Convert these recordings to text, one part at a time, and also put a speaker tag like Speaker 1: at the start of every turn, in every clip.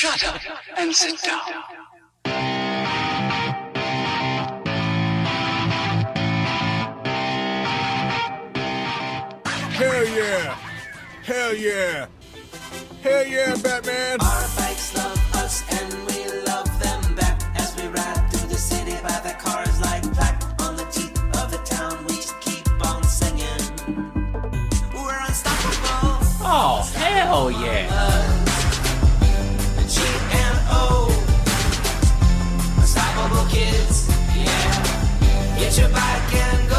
Speaker 1: Shut up and sit down.
Speaker 2: Hell yeah! Hell yeah! Hell yeah, Batman!
Speaker 3: Our bikes love us and we love them back as we ride through the city by the cars like black on the teeth of the town. We just keep on singing. We're unstoppable.
Speaker 4: Oh, hell yeah!
Speaker 3: G&O. Unstoppable kids. Yeah. Get your bike and go.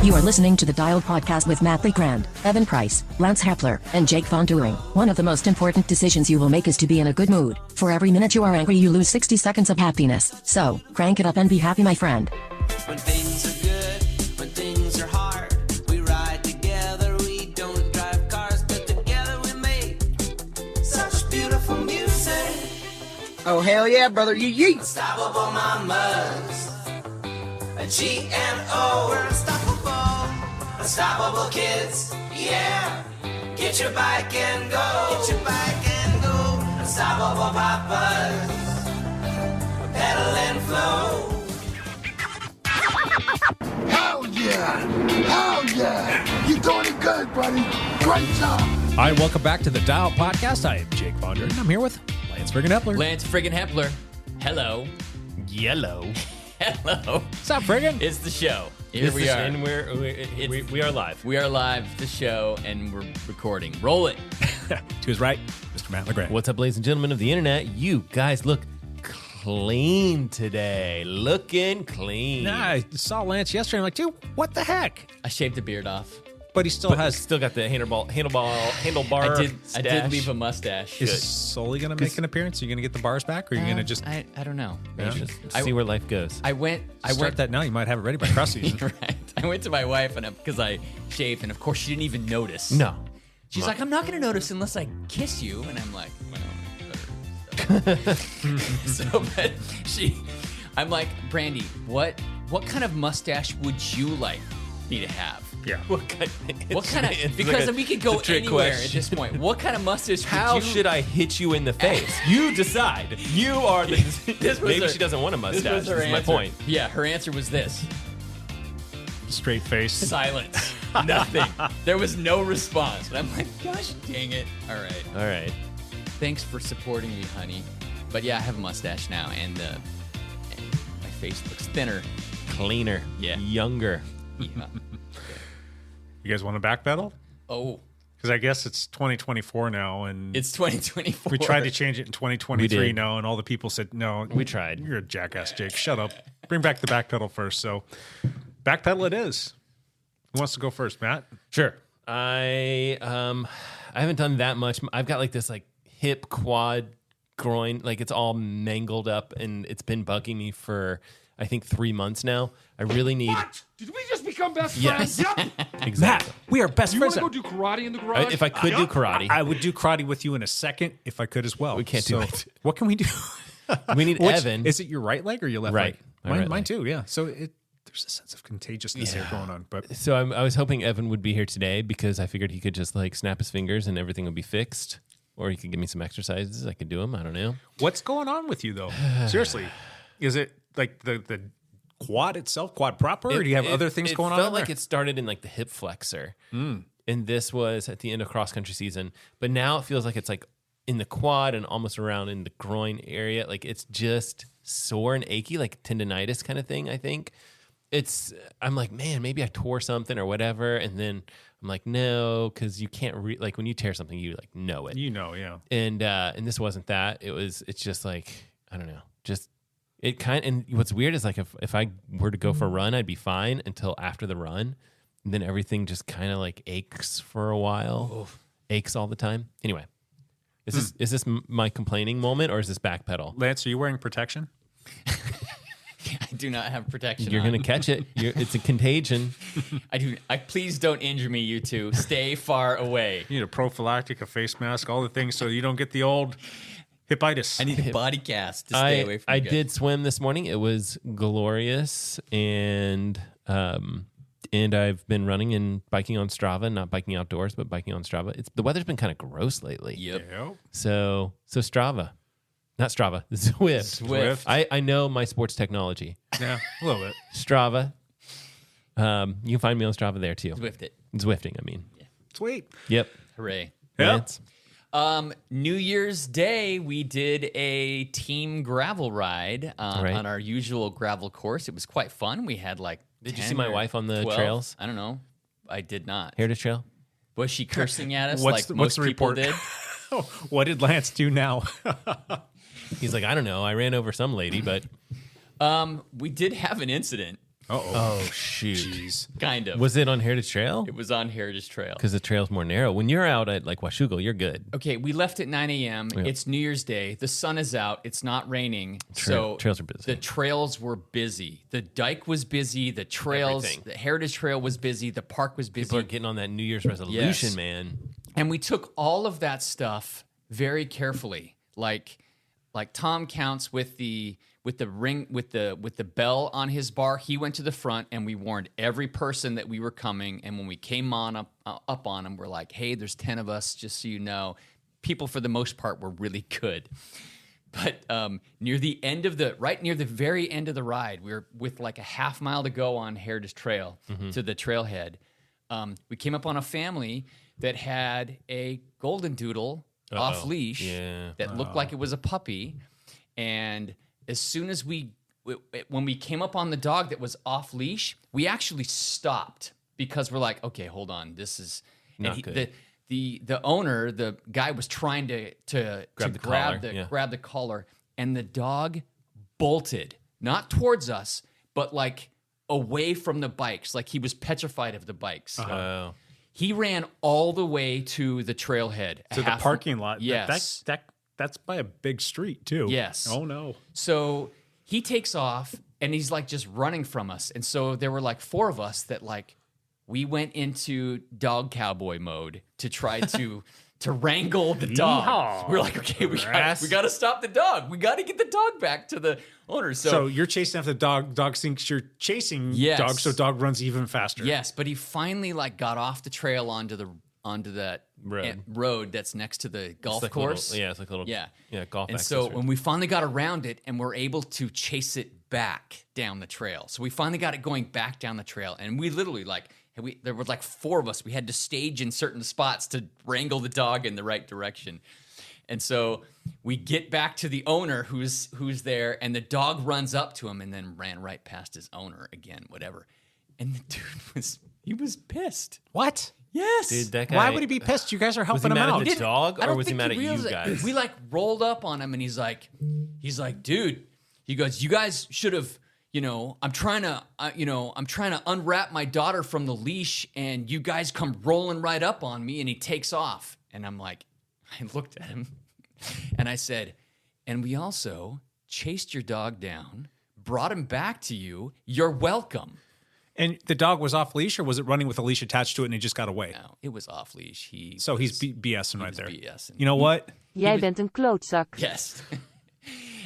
Speaker 5: You are listening to the Dial Podcast with Matt Legrand, Evan Price, Lance Hepler, and Jake Von Doering. One of the most important decisions you will make is to be in a good mood. For every minute you are angry, you lose 60 seconds of happiness. So, crank it up and be happy, my friend.
Speaker 3: When things are good, when things are hard, we ride together, we don't drive cars, but together we make such beautiful music.
Speaker 6: Oh, hell yeah, brother. Yeet.
Speaker 3: Unstoppable mamas. A G&O. We're unstoppable. Unstoppable kids. Yeah. Get your bike and go. Get your bike and go. Unstoppable papas. Pedal and flow.
Speaker 7: Hell yeah! Hell yeah! You're doing it good, buddy. Great job.
Speaker 2: All right, welcome back to the Dial Podcast. I am Jake Von Doering. I'm here with Lance friggin' Hepler.
Speaker 4: Lance friggin' Hepler. Hello.
Speaker 2: Yellow.
Speaker 4: Hello.
Speaker 2: What's up, friggin'?
Speaker 4: It's the show. Here we are.
Speaker 8: And we are live.
Speaker 4: We are live, the show, and we're recording. Roll it.
Speaker 2: To his right, Mr. Matt LeGrand.
Speaker 8: What's up, ladies and gentlemen of the internet? You guys look clean today. Looking clean.
Speaker 2: Nah, I saw Lance yesterday. I'm like, dude, what the heck?
Speaker 4: I shaved the beard off.
Speaker 2: But he still has.
Speaker 8: Still got the handlebar.
Speaker 4: I did
Speaker 8: stash.
Speaker 4: leave a mustache.
Speaker 2: Is Sully going to make an appearance? Are you going to get the bars back? Or are you going to just
Speaker 4: I don't know.
Speaker 2: Yeah.
Speaker 4: Maybe.
Speaker 8: See where life goes.
Speaker 4: I went.
Speaker 2: start that now? You might have it ready by cross season.
Speaker 4: Right. I went to my wife and because I shaved, and of course she didn't even notice.
Speaker 8: No.
Speaker 4: She's like, I'm not going to notice unless I kiss you. And I'm like, well, better. But I'm like, Brandy, what kind of mustache would you like me to have?
Speaker 2: Yeah.
Speaker 4: What kind of,
Speaker 8: it's
Speaker 4: because
Speaker 8: like
Speaker 4: we could go
Speaker 8: it's a trick
Speaker 4: anywhere
Speaker 8: question.
Speaker 4: at this point. What kind of mustache
Speaker 8: How
Speaker 4: would you...
Speaker 8: should I hit you in the face? You decide. You are the. Maybe she doesn't want a
Speaker 4: This
Speaker 8: mustache.
Speaker 4: was her
Speaker 8: That's my
Speaker 4: answer.
Speaker 8: point.
Speaker 4: Yeah, her answer was this.
Speaker 2: Straight face.
Speaker 4: Silence. Nothing. There was no response. And I'm like, gosh dang it. All right.
Speaker 8: All right.
Speaker 4: Thanks for supporting me, honey. But yeah, I have a mustache now, and my face looks thinner.
Speaker 8: Cleaner.
Speaker 4: Yeah.
Speaker 8: Younger.
Speaker 4: Yeah.
Speaker 2: You guys want to backpedal?
Speaker 4: Oh,
Speaker 2: Because I guess it's 2024 now, and
Speaker 4: it's 2024.
Speaker 2: we tried to change it in
Speaker 8: We
Speaker 2: 2023
Speaker 8: did.
Speaker 2: now, and all the people said, no.
Speaker 8: We tried.
Speaker 2: You're a jackass, Jake. Shut up. Bring back the backpedal first. So backpedal it is. Who wants to go first, Matt?
Speaker 8: Sure. I haven't done that much. I've got like this like hip quad groin, like it's all mangled up, and it's been bugging me for I think 3 months now. I really need.
Speaker 7: What? Did we just become best
Speaker 8: Yes.
Speaker 7: friends? Yep.
Speaker 8: Exactly.
Speaker 2: Matt, we are best
Speaker 7: You
Speaker 2: friends.
Speaker 7: want to go do karate in the garage?
Speaker 8: If I could do karate,
Speaker 2: I would do karate with you in a second if I could as well.
Speaker 8: We can't do
Speaker 2: So
Speaker 8: it.
Speaker 2: What can we do?
Speaker 8: we need Evan.
Speaker 2: Is it your right leg or your left
Speaker 8: Right.
Speaker 2: leg?
Speaker 8: My
Speaker 2: Mine,
Speaker 8: right
Speaker 2: mine
Speaker 8: leg.
Speaker 2: too, yeah. So there's a sense of contagiousness here going on. But
Speaker 8: So I was hoping Evan would be here today because I figured he could just like snap his fingers and everything would be fixed. Or he could give me some exercises. I could do them. I don't know.
Speaker 2: what's going on with you, though? Seriously. Is it like the quad itself, quad proper, or do you have other things going on?
Speaker 8: It felt
Speaker 2: in
Speaker 8: like
Speaker 2: there?
Speaker 8: it started in like the hip flexor. And this was at the end of cross country season. But now it feels like it's like in the quad and almost around in the groin area. Like it's just sore and achy, like tendonitis kind of thing, I think. I'm like, man, maybe I tore something or whatever. And then I'm like, no, because you can't like when you tear something, you like know it.
Speaker 2: You know, yeah.
Speaker 8: And this wasn't that. It's just like, I don't know. Just it kind and what's weird is like if I were to go for a run, I'd be fine until after the run. And then everything just kind of like aches for a while. Aches all the time. Anyway. Is this my complaining moment or is this backpedal?
Speaker 2: Lance, are you wearing protection?
Speaker 4: I do not have protection.
Speaker 8: You're
Speaker 4: on.
Speaker 8: going to catch it. It's a contagion.
Speaker 4: I do. Please don't injure me, you two. Stay far away.
Speaker 2: You need a prophylactic, a face mask, all the things so you don't get the old hepatitis.
Speaker 4: I need a body cast to stay away from
Speaker 8: I
Speaker 4: you guys.
Speaker 8: did swim this morning. It was glorious, and And I've been running and biking on Strava, not biking outdoors, but biking on Strava. The weather's been kind of gross lately.
Speaker 4: Yep.
Speaker 8: So Strava, not Strava, Zwift. I know my sports technology.
Speaker 2: Yeah, a little bit.
Speaker 8: Strava. You can find me on Strava there too.
Speaker 4: Zwift it.
Speaker 8: Zwifting, I mean.
Speaker 2: Sweet.
Speaker 8: Yep.
Speaker 4: Hooray.
Speaker 2: Yeah.
Speaker 8: Lance?
Speaker 4: New Year's Day, we did a team gravel ride
Speaker 8: Right.
Speaker 4: on our usual gravel course. It was quite fun. We had like
Speaker 8: Did you
Speaker 4: 10
Speaker 8: see my
Speaker 4: or
Speaker 8: wife on the
Speaker 4: 12.
Speaker 8: trails?
Speaker 4: I don't know. I did not.
Speaker 8: Heritage Trail?
Speaker 4: Was she cursing at us
Speaker 2: What's
Speaker 4: like
Speaker 2: what's
Speaker 4: most
Speaker 2: the
Speaker 4: people
Speaker 2: report?
Speaker 4: did?
Speaker 2: What did Lance do now?
Speaker 8: He's like, I don't know. I ran over some lady, but
Speaker 4: We did have an incident,
Speaker 8: oh shoot.
Speaker 2: Jeez.
Speaker 4: kind of.
Speaker 8: Was it on Heritage Trail?
Speaker 4: It was on Heritage Trail.
Speaker 8: Because the trail's more narrow. When you're out at like Washougal, you're good.
Speaker 4: Okay, we left at 9 a.m.
Speaker 8: Yeah.
Speaker 4: It's New Year's Day. The sun is out. It's not raining. So
Speaker 8: trails are busy.
Speaker 4: The trails were busy. The dike was busy. The trails,
Speaker 8: Everything.
Speaker 4: the Heritage Trail was busy. The park was busy.
Speaker 8: People are getting on that New Year's resolution,
Speaker 4: Yes.
Speaker 8: man.
Speaker 4: And we took all of that stuff very carefully. Like Tom counts with the ring with the bell on his bar. He went to the front, and we warned every person that we were coming. And when we came on up on them, we're like, "Hey, there's 10 of us, just so you know." People, for the most part, were really good. But near the very end of the ride, we were with like a half mile to go on Heritage Trail to the trailhead. We came up on a family that had a golden doodle off leash
Speaker 8: Yeah.
Speaker 4: that looked like it was a puppy. And as soon as when we came up on the dog that was off leash, we actually stopped because we're like, okay, hold on, this is
Speaker 8: Not good.
Speaker 4: The owner, the guy, was trying to
Speaker 8: Grab the collar, yeah.
Speaker 4: grab the collar, and the dog bolted, not towards us, but like away from the bikes, like he was petrified of the bikes.
Speaker 8: Oh.
Speaker 4: He ran all the way to the trailhead.
Speaker 2: To the parking lot.
Speaker 4: Yes.
Speaker 2: That's by a big street, too.
Speaker 4: Yes.
Speaker 2: Oh, no.
Speaker 4: So he takes off, and he's like just running from us. And so there were like 4 of us that like we went into dog cowboy mode to try to wrangle the dog.
Speaker 2: Yeehaw.
Speaker 4: We're like, okay, we got to stop the dog. We got to get the dog back to the owner.
Speaker 2: So you're chasing after the dog. Dog thinks you're chasing
Speaker 4: Yes.
Speaker 2: dog, so dog runs even faster.
Speaker 4: yes, but he finally like got off the trail onto that road that's next to the golf
Speaker 8: It's like
Speaker 4: course.
Speaker 8: it's like a little golf
Speaker 4: And
Speaker 8: access
Speaker 4: so
Speaker 8: road.
Speaker 4: when we finally got around it and we're able to chase it back down the trail. So we finally got it going back down the trail. And we literally there were like 4 of us. We had to stage in certain spots to wrangle the dog in the right direction. And so we get back to the owner who's there, and the dog runs up to him and then ran right past his owner again, whatever. And the dude was pissed.
Speaker 2: What?
Speaker 4: Yes.
Speaker 8: Dude, that guy,
Speaker 2: Why would he be pissed? You guys are
Speaker 8: was he
Speaker 2: helping him
Speaker 8: mad
Speaker 2: out.
Speaker 8: at the dog,
Speaker 4: I
Speaker 8: or
Speaker 4: don't
Speaker 8: was he
Speaker 4: think
Speaker 8: mad at you
Speaker 4: realized it.
Speaker 8: guys?
Speaker 4: We like rolled up on him, and he's like, dude, he goes, you guys should have, I'm trying to unwrap my daughter from the leash, and you guys come rolling right up on me, and he takes off. And I'm like, I looked at him, and I said, and we also chased your dog down, brought him back to you. You're welcome.
Speaker 2: And the dog was off leash, or was it running with a leash attached to it and he just got away?
Speaker 4: No, it was off leash.
Speaker 2: So he's BSing right
Speaker 4: was
Speaker 2: there.
Speaker 4: BSing.
Speaker 2: You know what?
Speaker 1: Jij bent een klootzak.
Speaker 4: Yes.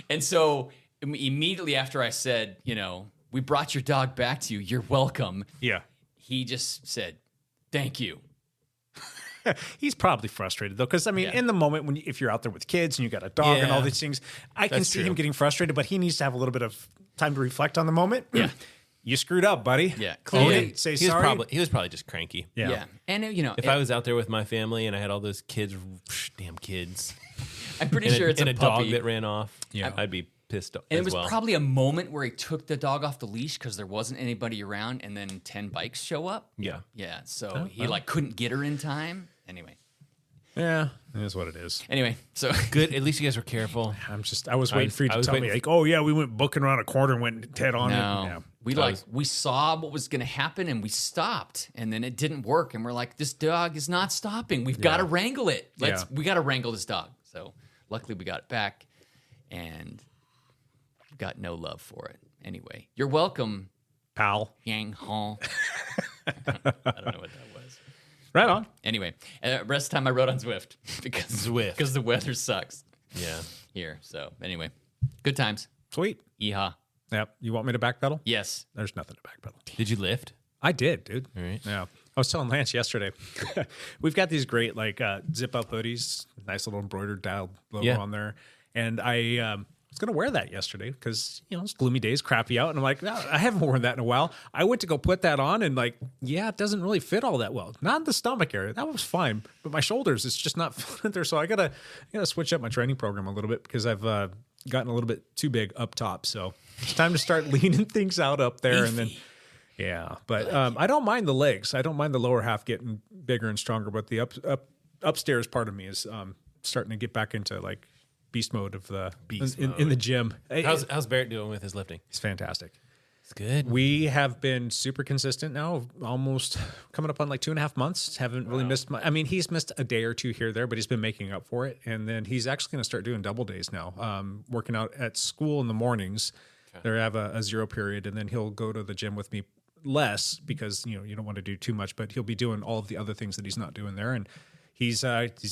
Speaker 4: And so immediately after I said, we brought your dog back to you, you're welcome,
Speaker 2: Yeah.
Speaker 4: he just said, thank you.
Speaker 2: He's probably frustrated though, because I mean,
Speaker 4: Yeah.
Speaker 2: in the moment if you're out there with kids and you got a dog and all
Speaker 8: Yeah.
Speaker 2: these things, I can
Speaker 8: That's
Speaker 2: see
Speaker 8: true.
Speaker 2: him getting frustrated, but he needs to have a little bit of time to reflect on the moment.
Speaker 4: Yeah.
Speaker 2: You screwed up, buddy.
Speaker 4: Yeah.
Speaker 2: Own
Speaker 4: Clearly.
Speaker 2: it. Say
Speaker 8: he
Speaker 2: sorry.
Speaker 8: was probably just cranky.
Speaker 2: Yeah.
Speaker 4: And,
Speaker 8: If I was out there with my family and I had all those kids, damn kids,
Speaker 4: I'm pretty
Speaker 8: and
Speaker 4: sure it's
Speaker 8: and
Speaker 4: a
Speaker 8: a dog
Speaker 4: puppy.
Speaker 8: that ran off,
Speaker 2: Yeah.
Speaker 8: I'd be pissed
Speaker 4: And it
Speaker 8: as
Speaker 4: was
Speaker 8: well.
Speaker 4: probably a moment where he took the dog off the leash because there wasn't anybody around, and then 10 bikes show up.
Speaker 8: Yeah.
Speaker 4: Yeah. So he like couldn't get her in time.
Speaker 2: Yeah. It is what it is.
Speaker 4: Anyway, so
Speaker 8: Good. At least you guys were careful.
Speaker 2: I was waiting for you
Speaker 8: I
Speaker 2: to
Speaker 8: was
Speaker 2: tell me,
Speaker 8: waiting
Speaker 2: like, oh yeah, we went booking around a corner and went head on
Speaker 4: no,
Speaker 2: it.
Speaker 4: we saw what was going to happen, and we stopped, and then it didn't work, and we're like, this dog is not stopping. We've got to wrangle it. We got to wrangle this dog. So luckily we got it back, and got no love for it. Anyway, you're welcome,
Speaker 2: Pal.
Speaker 4: Yang Hong. I don't know what that was.
Speaker 2: Right on.
Speaker 4: Anyway, rest of the time I rode on Zwift because the weather sucks
Speaker 8: Yeah.
Speaker 4: here. So anyway, good times.
Speaker 2: Sweet.
Speaker 4: Yeehaw.
Speaker 2: Yep. You want me to backpedal?
Speaker 4: Yes.
Speaker 2: There's nothing to backpedal.
Speaker 8: Did you lift?
Speaker 2: I did, dude.
Speaker 8: All right.
Speaker 2: Yeah. I was telling Lance yesterday, we've got these great like zip up hoodies, nice little embroidered dial logo on there. And I was going to wear that yesterday because, it's gloomy days, crappy out. And I'm like, no, I haven't worn that in a while. I went to go put that on and like, it doesn't really fit all that well. Not in the stomach area. That was fine. But my shoulders, it's just not fitting there. So I gotta switch up my training program a little bit because I've gotten a little bit too big up top. So it's time to start leaning things out up there. And then, but I don't mind the legs. I don't mind the lower half getting bigger and stronger. But the upstairs part of me is starting to get back into like beast mode of the in the gym.
Speaker 8: How's Barrett doing with his lifting?
Speaker 2: He's fantastic.
Speaker 8: It's good.
Speaker 2: We have been super consistent now, almost coming up on like 2.5 months. Haven't really missed he's missed a day or two here or there, but he's been making up for it. And then he's actually going to start doing double days now, working out at school in the mornings. Okay. They have a 0 period, and then he'll go to the gym with me less because, you don't want to do too much, but he'll be doing all of the other things that he's not doing there. And he's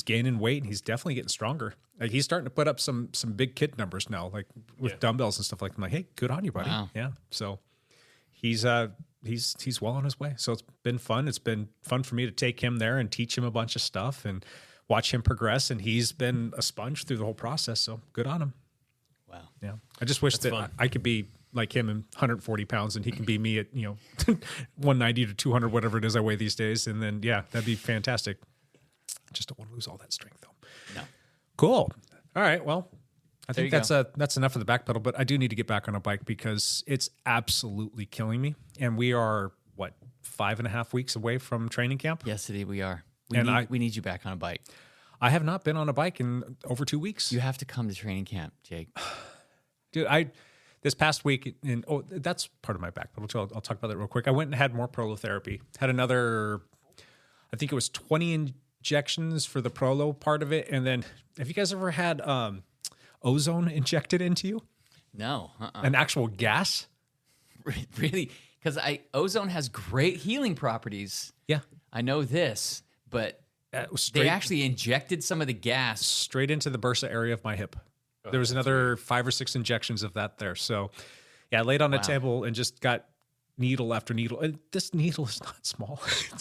Speaker 2: gaining weight, and he's definitely getting stronger. Like he's starting to put up some big kid numbers now, like with dumbbells and stuff like that. I'm like, hey, good on you, buddy.
Speaker 4: Wow.
Speaker 2: Yeah. So he's well on his way. So it's been fun. It's been fun for me to take him there and teach him a bunch of stuff and watch him progress. And he's been a sponge through the whole process. So good on him.
Speaker 4: Wow.
Speaker 2: Yeah. I just wish that
Speaker 8: fun.
Speaker 2: I could be like him in 140 pounds and he can be me at 190 to 200, whatever it is I weigh these days. And then that'd be fantastic. Just don't want to lose all that strength though.
Speaker 4: No.
Speaker 2: Cool. All right. Well, I think
Speaker 4: you
Speaker 2: that's enough of the back pedal, but I do need to get back on a bike because it's absolutely killing me. And we are 5.5 weeks away from training camp.
Speaker 4: Yes, indeed, we are. We need you back on a bike.
Speaker 2: I have not been on a bike in over 2 weeks.
Speaker 4: You have to come to training camp, Jake.
Speaker 2: Dude, this past week, that's part of my back pedal too. I'll talk about that real quick. I went and had more prolotherapy. Had another, I think it was 20 injections for the prolo part of it. And then have you guys ever had ozone injected into you?
Speaker 4: No.
Speaker 2: An actual gas?
Speaker 4: Really? Because ozone has great healing properties.
Speaker 2: Yeah.
Speaker 4: I know this, but they actually injected some of the gas
Speaker 2: straight into the bursa area of my hip. There was another 5 or 6 injections of that there. So I laid on a table and just got needle after needle. And this needle is not small.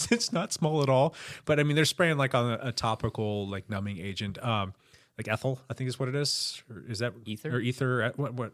Speaker 2: It's not small at all. But I mean, they're spraying like on a topical like numbing agent, like ethyl, I think is what it is. Or is that
Speaker 4: ether?
Speaker 2: Or ether? What?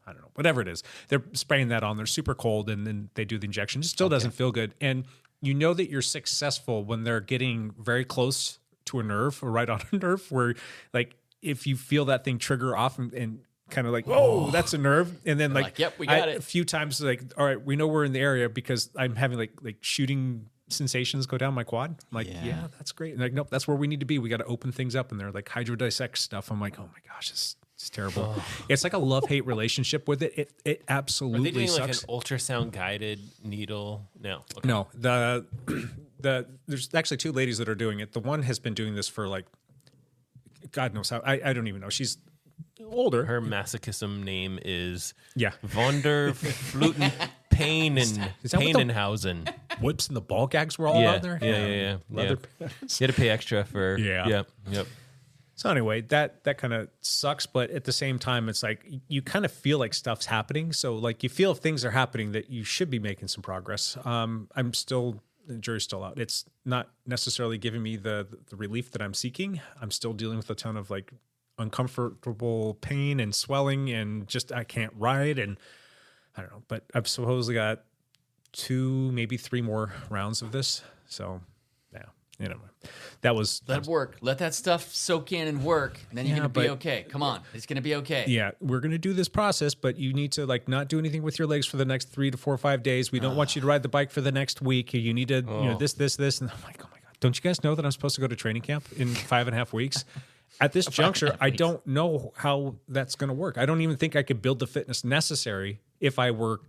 Speaker 2: I don't know. Whatever it is, they're spraying that on. They're super cold, and then they do the injection. It still doesn't feel good, and you know that you're successful when they're getting very close to a nerve or right on a nerve. Where like if you feel that thing trigger off and kind of like, whoa, that's a nerve. And then like
Speaker 4: yep, we got it.
Speaker 2: A few times like, all right, we know we're in the area because I'm having like shooting sensations go down my quad. I'm like, yeah, that's great. And like, nope, that's where we need to be. We got to open things up. And they're like hydrodissect stuff. I'm like, oh my gosh, it's terrible. It's like a love-hate relationship with it. It absolutely
Speaker 8: Are they doing
Speaker 2: sucks.
Speaker 8: like an ultrasound guided needle? No. Okay.
Speaker 2: No, there's actually 2 ladies that are doing it. The one has been doing this for like, God knows how. I don't even know. She's older.
Speaker 8: Her masochism name is
Speaker 2: Yeah.
Speaker 8: Vonder Fluten Pain and
Speaker 2: Is that what the-
Speaker 8: Painenhausen.
Speaker 2: Whips and the ball gags were all out there.
Speaker 8: Yeah.
Speaker 2: Leather
Speaker 8: You had to pay extra for.
Speaker 2: Yeah.
Speaker 8: Yep.
Speaker 2: So anyway, that kind of sucks, but at the same time, it's like you kind of feel like stuff's happening. So like you feel if things are happening that you should be making some progress. The jury's still out. It's not necessarily giving me the relief that I'm seeking. I'm still dealing with a ton of like uncomfortable pain and swelling and just I can't ride and I don't know. But I've supposedly got 2, maybe 3 more rounds of this. So yeah, that was
Speaker 4: Let it work. Let that stuff soak in and work. And then you're going to be okay. Come on. It's going to be okay.
Speaker 2: Yeah, we're going to do this process, but you need to like not do anything with your legs for the next 3 to 4 or 5 days. We don't want you to ride the bike for the next week. You need to, this. And I'm like, oh my God. Don't you guys know that I'm supposed to go to training camp in 5.5 weeks? At this juncture, I don't know how that's going to work. I don't even think I could build the fitness necessary if I were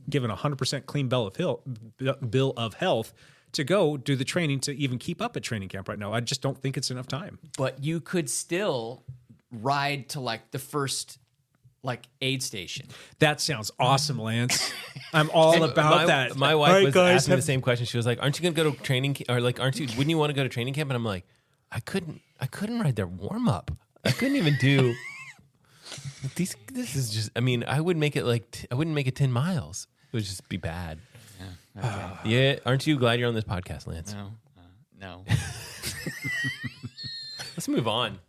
Speaker 2: given 100% clean bill of health to go do the training to even keep up at training camp right now. I just don't think it's enough time.
Speaker 4: But you could still ride to like the first like aid station.
Speaker 2: That sounds awesome, Lance. I'm all about that.
Speaker 8: My wife was asking the same question. She was like, "Aren't you going to go to training camp? Or like, wouldn't you want to go to training camp?" And I'm like, I couldn't ride their warm up. I couldn't even do these. This is just. I mean, I wouldn't make it 10 miles. It would just be bad. Yeah, aren't you glad you're on this podcast, Lance?
Speaker 4: No.
Speaker 8: Let's move on.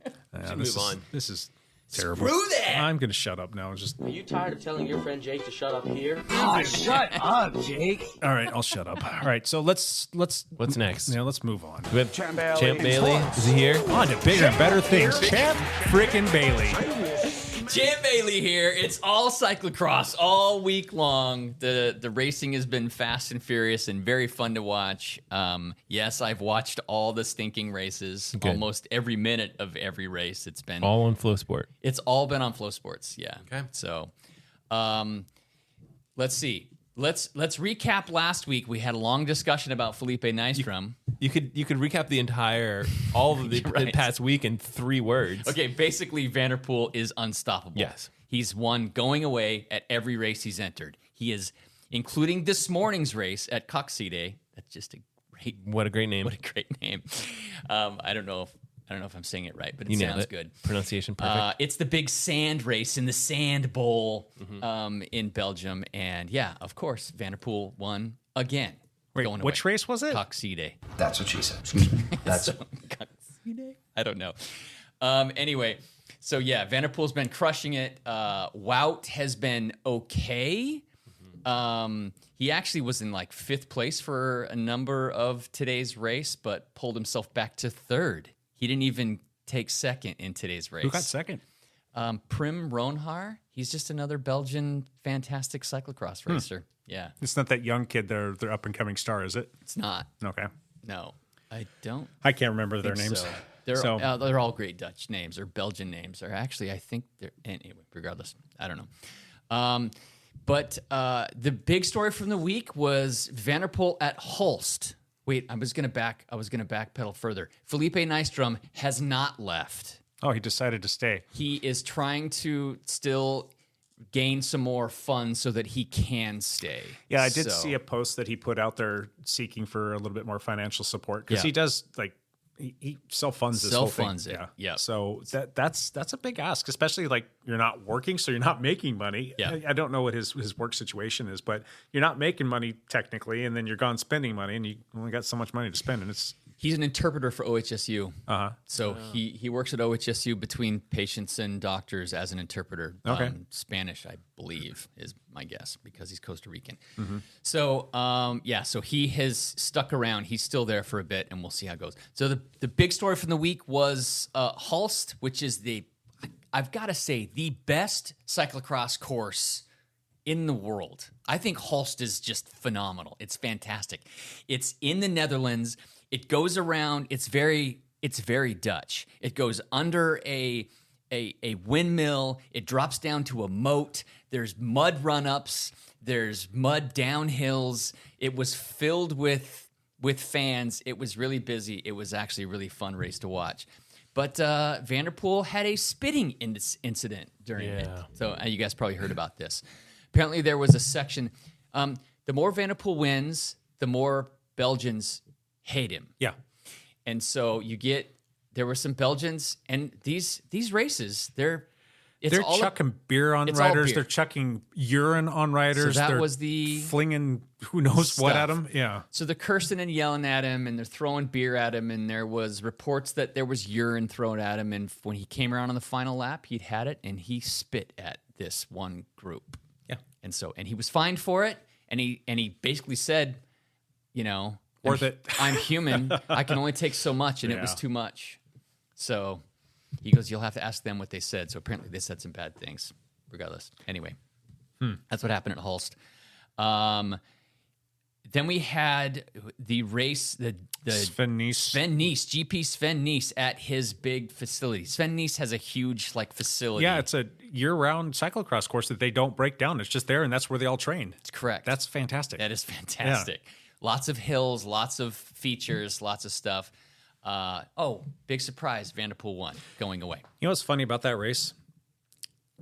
Speaker 8: Move on.
Speaker 2: This is terrible.
Speaker 4: Screw that!
Speaker 2: I'm going to shut up now.
Speaker 1: Are you tired of telling your friend Jake to shut up here?
Speaker 6: Oh, shut up, Jake.
Speaker 2: All right, I'll shut up. All right, so let's
Speaker 8: What's next?
Speaker 2: Yeah, let's move on.
Speaker 8: We have Champ Bailey. Is he here?
Speaker 2: On to bigger and better things. Champ freaking Bailey.
Speaker 4: Champ Bailey here. It's all cyclocross all week long. The racing has been fast and furious and very fun to watch. Yes, I've watched all the stinking races,
Speaker 8: Good.
Speaker 4: almost every minute of every race. It's been
Speaker 8: All on Flow Sport.
Speaker 4: It's all been on Flow Sports. Yeah.
Speaker 8: Okay.
Speaker 4: So, let's see. Let's recap last week. We had a long discussion about Felipe Nystrom.
Speaker 8: You could recap all of the
Speaker 4: Right.
Speaker 8: past week in 3 words.
Speaker 4: Okay, basically Vanderpool is unstoppable.
Speaker 8: Yes.
Speaker 4: He's won going away at every race he's entered. He is, including this morning's race at Coxide. That's just a great,
Speaker 8: What a great name.
Speaker 4: what a great name. I don't know if I'm saying it right, but it
Speaker 8: You nailed
Speaker 4: sounds
Speaker 8: it.
Speaker 4: good.
Speaker 8: Pronunciation perfect.
Speaker 4: It's the big sand race in the Sand Bowl in Belgium, and yeah, of course, Vanderpool won again.
Speaker 2: Wait,
Speaker 4: going
Speaker 2: which
Speaker 4: away.
Speaker 2: race was it?
Speaker 4: Coxide.
Speaker 9: That's what she said. Excuse me. That's
Speaker 4: Coxide? I don't know. Anyway, so yeah, Vanderpool's been crushing it. Wout has been okay. He actually was in like 5th place for a number of today's race, but pulled himself back to 3rd. He didn't even take 2nd in today's race.
Speaker 2: Who got second?
Speaker 4: Prim Ronhaar. He's just another Belgian fantastic cyclocross racer. Yeah,
Speaker 2: It's not that young kid, their up and coming star, is it?
Speaker 4: it's not.
Speaker 2: Okay.
Speaker 4: No, I don't.
Speaker 2: I can't remember their
Speaker 4: think
Speaker 2: names.
Speaker 4: so. They're all great Dutch names or Belgian names. Or actually, I think they're anyway. Regardless, I don't know. But the big story from the week was Vanderpool at Hulst. Wait, I was gonna backpedal further. Felipe Nystrom has not left.
Speaker 2: Oh, he decided to stay.
Speaker 4: He is trying to still gain some more funds so that he can stay.
Speaker 2: Yeah, I did
Speaker 4: So-
Speaker 2: see a post that he put out there seeking for a little bit more financial support because
Speaker 4: Yeah.
Speaker 2: he does he self-funds this whole thing.
Speaker 4: Self-funds it,
Speaker 2: Yeah.
Speaker 4: yep.
Speaker 2: So that's a big ask, especially like you're not working, so you're not making money.
Speaker 4: Yeah.
Speaker 2: I don't know what his work situation is, but you're not making money technically, and then you're gone spending money, and you only got so much money to spend, and it's
Speaker 4: He's an interpreter for OHSU.
Speaker 2: Uh-huh.
Speaker 4: So he works at OHSU between patients and doctors as an interpreter.
Speaker 2: Okay.
Speaker 4: Spanish, I believe, is my guess because he's Costa Rican.
Speaker 2: Mm-hmm.
Speaker 4: So, so he has stuck around. He's still there for a bit, and we'll see how it goes. So the big story from the week was Hulst, which is I've got to say, the best cyclocross course in the world. I think Hulst is just phenomenal. It's fantastic. It's in the Netherlands. It goes around. It's very Dutch. It goes under a windmill. It drops down to a moat. There's mud run-ups. There's mud downhills. It was filled with fans. It was really busy. It was actually a really fun race to watch. But Vanderpool had a spitting incident during it. So you guys probably heard about this. Apparently there was a section. The more Vanderpool wins, the more Belgians hate him.
Speaker 2: yeah.
Speaker 4: And so there were some Belgians, and these races, they're
Speaker 2: chucking beer on
Speaker 4: it's all
Speaker 2: riders.
Speaker 4: beer.
Speaker 2: They're chucking urine on riders.
Speaker 4: So that
Speaker 2: They're
Speaker 4: was the
Speaker 2: flinging who knows what
Speaker 4: stuff.
Speaker 2: at them. Yeah.
Speaker 4: So they're cursing and yelling at him, and they're throwing beer at him, and there was reports that there was urine thrown at him, and when he came around on the final lap, he'd had it, and he spit at this one group.
Speaker 2: Yeah.
Speaker 4: And he was fined for it, and he basically said,
Speaker 2: Worth it.
Speaker 4: I'm human. I can only take so much, and it was
Speaker 2: Yeah.
Speaker 4: too much. So he goes, you'll have to ask them what they said. So apparently they said some bad things, regardless. Anyway, that's what happened at Hulst. Then we had the race, the
Speaker 2: Sven Nys.
Speaker 4: GP Sven Nys at his big facility. Sven Nys has a huge facility.
Speaker 2: Yeah, it's a year-round cyclocross course that they don't break down. It's just there, and that's where they all train.
Speaker 4: It's correct.
Speaker 2: That's fantastic.
Speaker 4: That is fantastic. Lots of hills, lots of features, lots of stuff. Big surprise, Vanderpool won, going away.
Speaker 2: You know what's funny about that race?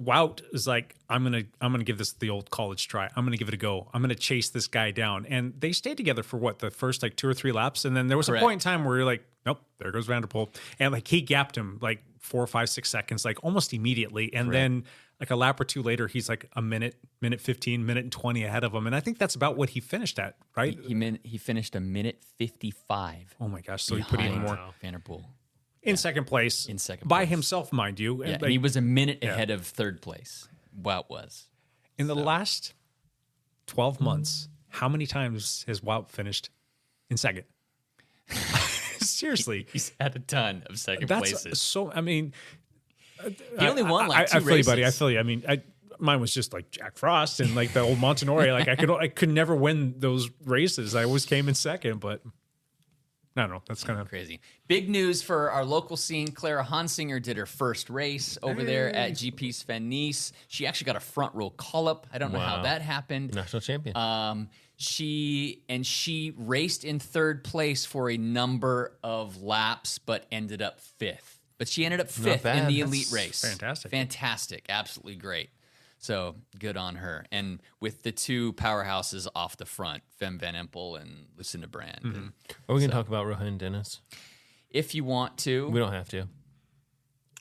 Speaker 2: Wout is like, I'm gonna give this the old college try. I'm gonna give it a go. I'm gonna chase this guy down. And they stayed together for what, the first like 2 or 3 laps, and then there was
Speaker 4: Correct.
Speaker 2: a point in time where you're like, nope, there goes Vanderpool, and like he gapped him like 4, 5, 6 seconds, like almost immediately, and then like a lap or two later, he's like a minute 15, minute and 20 ahead of him, and I think that's about what he finished at, right?
Speaker 4: He finished a minute 55.
Speaker 2: Oh my gosh, so he put even more
Speaker 4: Vanderpool.
Speaker 2: in second place, by himself, mind you.
Speaker 4: Yeah,
Speaker 2: And,
Speaker 4: and he
Speaker 2: like,
Speaker 4: was a minute ahead of third place. Wout was.
Speaker 2: in the last 12 months, how many times has Wout finished in second? Seriously.
Speaker 4: He's had a ton of second
Speaker 2: That's
Speaker 4: places.
Speaker 2: so, I mean,
Speaker 4: He only won like 2
Speaker 2: I feel you,
Speaker 4: races.
Speaker 2: buddy. I feel you. I mean, mine was just like Jack Frost and like the old Montanori. Like I could never win those races. I always came in second, but I don't know. That's kind of
Speaker 4: Crazy. Big news for our local scene. Clara Hansinger did her first race over there at GP Sven Nys. She actually got a front row call up. I don't know how that happened.
Speaker 8: National champion.
Speaker 4: She raced in third place for a number of laps, but ended up 5th. But she ended up 5th in
Speaker 8: bad.
Speaker 4: the
Speaker 8: That's
Speaker 4: elite race.
Speaker 2: fantastic.
Speaker 4: Fantastic. Absolutely great. So good on her. And with the 2 powerhouses off the front, Fem Van Empel and Lucinda Brand. And
Speaker 8: Are we going to talk about Rohan Dennis?
Speaker 4: if you want to,
Speaker 8: We don't have to.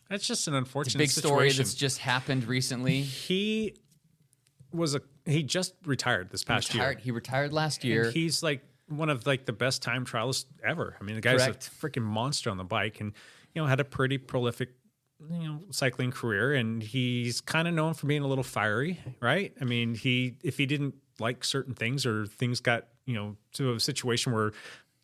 Speaker 2: That's just an
Speaker 4: it's a
Speaker 2: unfortunate
Speaker 4: big story
Speaker 2: situation.
Speaker 4: that's just happened recently.
Speaker 2: He just retired this past year.
Speaker 4: He retired last year.
Speaker 2: And he's like one of like the best time trialists ever. I mean, the guy's
Speaker 4: Correct.
Speaker 2: a freaking monster on the bike, and had a pretty prolific cycling career, and he's kind of known for being a little fiery, right? I mean, if he didn't like certain things, or things got to a situation where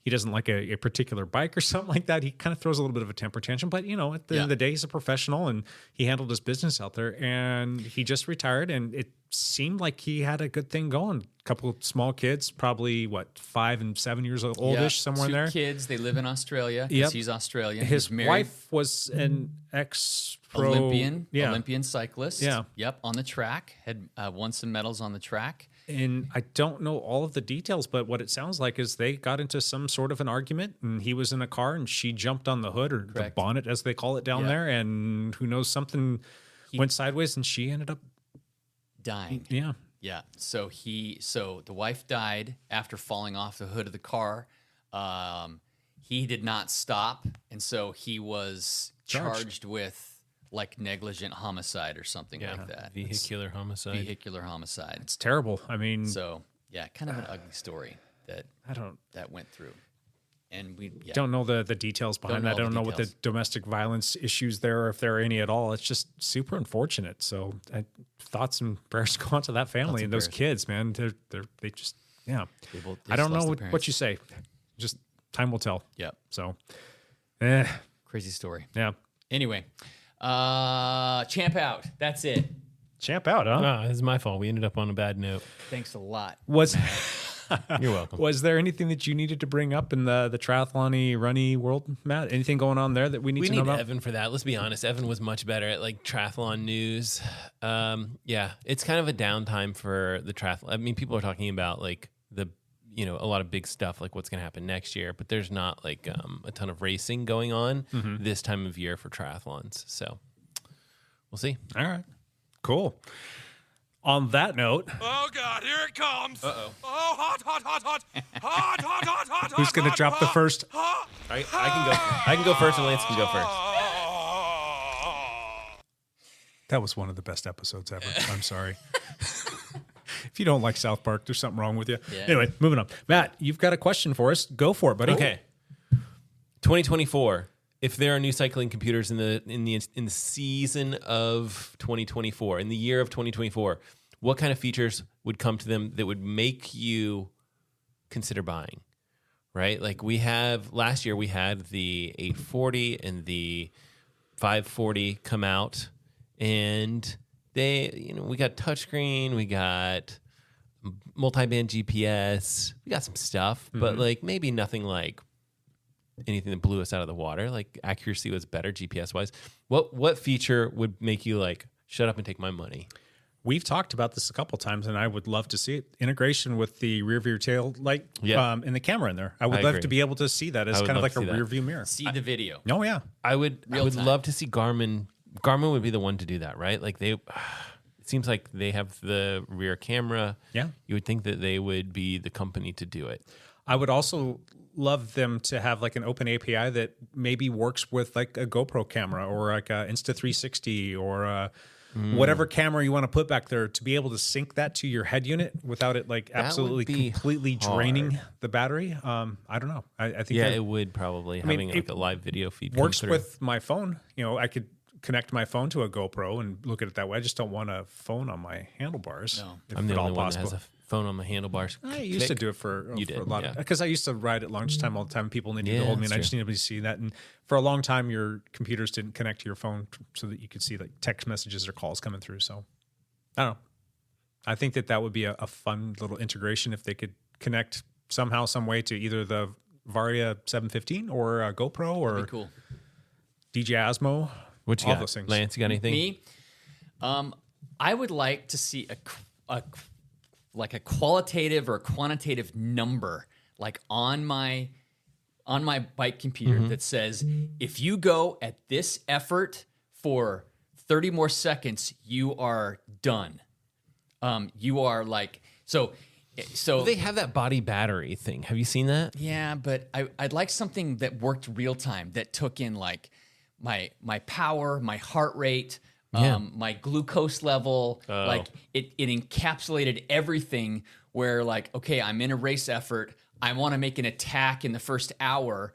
Speaker 2: he doesn't like a particular bike or something like that, he kind of throws a little bit of a temper tantrum. But at the end of the day, he's a professional, and he handled his business out there, and he just retired, and it seemed like he had a good thing going. A couple of small kids, probably 5 and 7 years oldish, somewhere in
Speaker 4: 2
Speaker 2: there.
Speaker 4: kids. They live in Australia because
Speaker 2: Yep.
Speaker 4: he's Australian.
Speaker 2: His
Speaker 4: He's married.
Speaker 2: wife was an ex-pro
Speaker 4: Olympian cyclist.
Speaker 2: Yeah.
Speaker 4: Yep, on the track. Had won some medals on the track.
Speaker 2: And I don't know all of the details, but what it sounds like is they got into some sort of an argument, and he was in a car, and she jumped on the hood, or the
Speaker 4: Correct.
Speaker 2: bonnet, as they call it down there, and who knows, something went sideways, and she ended up
Speaker 4: Dying.
Speaker 2: Yeah.
Speaker 4: Yeah. So the wife died after falling off the hood of the car. He did not stop, and so he was charged with like negligent homicide or something like that.
Speaker 8: Vehicular homicide.
Speaker 4: Vehicular homicide.
Speaker 2: It's terrible. I mean,
Speaker 4: So yeah, kind of an ugly story that went through. And we
Speaker 2: don't know the details behind that. I don't know what the
Speaker 4: details.
Speaker 2: domestic violence issues there are, if there are any at all. It's just super unfortunate. So thoughts and prayers go out to that family and those kids, man. They just, yeah. I don't know what you say. Just time will tell.
Speaker 4: Yep.
Speaker 2: So,
Speaker 4: Crazy story.
Speaker 2: yeah.
Speaker 4: Anyway, champ out. That's it.
Speaker 2: Champ out, huh?
Speaker 8: Ah, this is my fault. We ended up on a bad note.
Speaker 4: Thanks a lot.
Speaker 8: You're welcome.
Speaker 2: Was there anything that you needed to bring up in the triathlon-y, runny world, Matt? Anything going on there that we need to know about?
Speaker 8: Evan for that. Let's be honest. Evan was much better at like triathlon news. Yeah, it's kind of a downtime for the triathlon. I mean, people are talking about like a lot of big stuff, like what's going to happen next year, but there's not like a ton of racing going on this time of year for triathlons. So we'll see.
Speaker 2: All right. Cool. On that note,
Speaker 10: Oh God, here it comes!
Speaker 4: Uh-oh.
Speaker 10: Oh, hot, hot, hot, hot, hot, hot, hot, hot.
Speaker 2: who's going to drop the first?
Speaker 8: I can go first, and Lance can go first.
Speaker 2: That was one of the best episodes ever. I'm sorry. If you don't like South Park, there's something wrong with you.
Speaker 4: Yeah.
Speaker 2: Anyway, moving on. Matt, you've got a question for us. Go for it, buddy.
Speaker 8: Okay. 2024. If there are new cycling computers in the season of 2024, in the year of 2024, what kind of features would come to them that would make you consider buying? Right? Like last year we had the 840 and the 540 come out, and we got touchscreen, we got multi-band GPS, we got some stuff, but like maybe nothing like anything that blew us out of the water. Like accuracy was better GPS wise. What feature would make you like shut up and take my money?
Speaker 2: We've talked about this a couple times, and I would love to see it. Integration with the rear view tail light and the camera in there. I would love
Speaker 8: agree.
Speaker 2: to be able to see that as
Speaker 8: I would
Speaker 2: kind of
Speaker 8: love
Speaker 2: like
Speaker 8: to
Speaker 2: a
Speaker 8: see that.
Speaker 2: rear view mirror.
Speaker 4: See the video.
Speaker 2: Oh, yeah.
Speaker 8: I would
Speaker 4: Real time.
Speaker 8: love to see Garmin Garmin would be the one to do that, right? Like it seems like they have the rear camera.
Speaker 2: Yeah.
Speaker 8: You would think that they would be the company to do it.
Speaker 2: I would also love them to have like an open API that maybe works with like a GoPro camera or like a Insta360 or whatever camera you want to put back there, to be able to sync that to your head unit without it like absolutely completely draining the battery. I don't know. I think
Speaker 8: it would probably having like a live video feed
Speaker 2: works with my phone. You know, I could connect my phone to a GoPro and look at it that way. I just don't want a phone on my handlebars.
Speaker 4: No.
Speaker 8: I'm the only one that has a phone on my handlebars.
Speaker 2: I used to do it for
Speaker 8: a
Speaker 2: lot of, because I used to ride at lunchtime all the time. People needed to hold me, and I just needed to see that. And for a long time, your computers didn't connect to your phone so that you could see like text messages or calls coming through. So I don't know. I think that would be a fun little integration if they could connect somehow, some way to either the Varia 715 or a GoPro or
Speaker 4: cool.
Speaker 2: DJI Osmo.
Speaker 8: What you
Speaker 2: all
Speaker 8: got?
Speaker 2: Those things.
Speaker 8: Lance, you got anything?
Speaker 4: Me, I would like to see a qualitative or a quantitative number like on my bike computer that says, if you go at this effort for 30 more seconds, you are done. You are like so.
Speaker 8: They have that body battery thing. Have you seen that?
Speaker 4: Yeah, but I'd like something that worked real time, that took in like my power, my heart rate, my glucose level. Like it encapsulated everything where like, okay, I'm in a race effort. I want to make an attack in the first hour.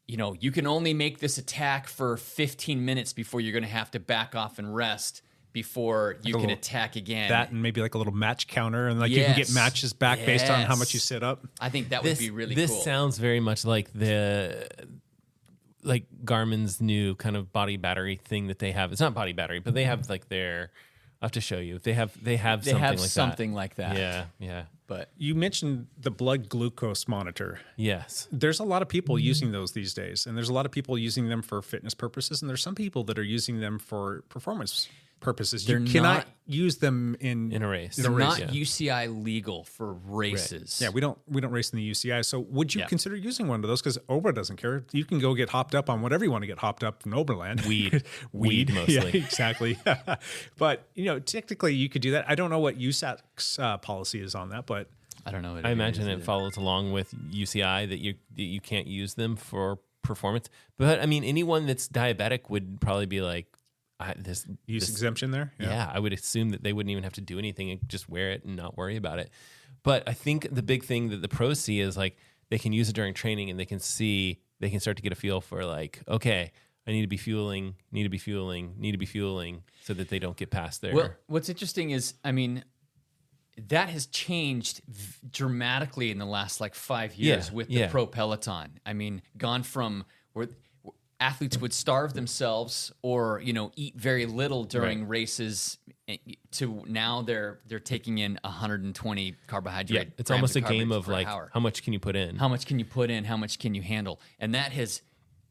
Speaker 4: You know, you can only make this attack for 15 minutes before you're going to have to back off and rest before you can attack again.
Speaker 2: That and maybe like a little match counter, and like you can get matches back based on how much you sit up.
Speaker 4: I think that would be really cool.
Speaker 8: This sounds very much like Garmin's new kind of body battery thing that they have. It's not body battery, but they have like their. I'll have to show you. They have something
Speaker 4: like that.
Speaker 8: Yeah.
Speaker 4: But
Speaker 2: you mentioned the blood glucose monitor.
Speaker 8: Yes.
Speaker 2: There's a lot of people using those these days, and there's a lot of people using them for fitness purposes, and there's some people that are using them for performance purposes. You cannot use them in
Speaker 8: a race.
Speaker 4: They're not UCI legal for races.
Speaker 2: Right. Yeah, we don't race in the UCI. So would you consider using one of those? Because Obra doesn't care. You can go get hopped up on whatever you want to get hopped up in Oberland.
Speaker 8: Weed mostly.
Speaker 2: Yeah, exactly. But you know, technically you could do that. I don't know what USAC's policy is on that, but
Speaker 4: I don't know.
Speaker 8: I imagine it follows along with UCI that you can't use them for performance. But I mean, anyone that's diabetic would probably be like, this
Speaker 2: exemption there.
Speaker 8: Yeah, I would assume that they wouldn't even have to do anything and just wear it and not worry about it. But I think the big thing that the pros see is like they can use it during training, and they can start to get a feel for like, okay, I need to be fueling, so that they don't get past there.
Speaker 4: Well, what's interesting is, I mean, that has changed dramatically in the last like 5 years with the pro peloton. I mean, gone from where athletes would starve themselves or, you know, eat very little during races to now they're taking in 120 carbohydrate.
Speaker 8: Yeah, it's almost a game of like,
Speaker 4: hour.
Speaker 8: how much can you put in?
Speaker 4: How much can you put in? How much can you handle? And that has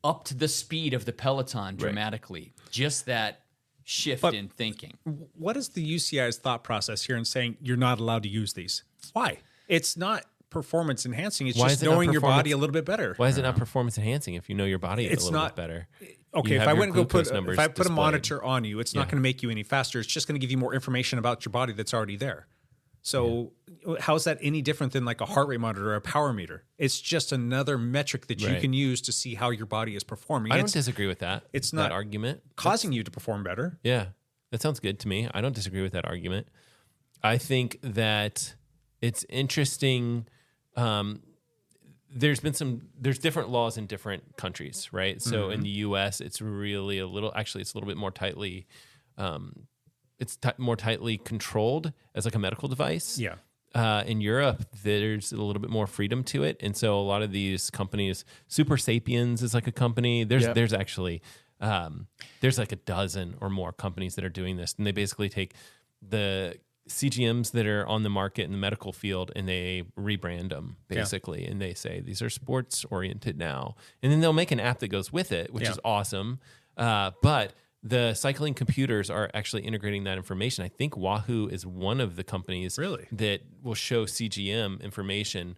Speaker 4: upped the speed of the peloton dramatically. Just that shift in thinking.
Speaker 2: What is the UCI's thought process here in saying you're not allowed to use these? Why? It's not performance enhancing. It's just knowing your body a little bit better.
Speaker 8: Why is it not performance enhancing if you know your body a little bit better?
Speaker 2: Okay, if I went and go put a monitor on you, it's not going to make you any faster. It's just going to give you more information about your body that's already there. So how is that any different than like a heart rate monitor or a power meter? It's just another metric that you can use to see how your body is performing.
Speaker 8: I don't disagree with that.
Speaker 2: It's not
Speaker 8: that argument
Speaker 2: causing you to perform better.
Speaker 8: Yeah, that sounds good to me. I don't disagree with that argument. I think that it's interesting. There's different laws in different countries, right? So in the U.S., it's really it's a little bit more tightly, more tightly controlled as like a medical device.
Speaker 2: Yeah.
Speaker 8: In Europe, there's a little bit more freedom to it, and so a lot of these companies, Super Sapiens is like a company. There's actually there's like a dozen or more companies that are doing this, and they basically take the CGMs that are on the market in the medical field and they rebrand them basically. And they say, these are sports oriented now. And then they'll make an app that goes with it, which is awesome. But the cycling computers are actually integrating that information. I think Wahoo is one of the companies that will show CGM information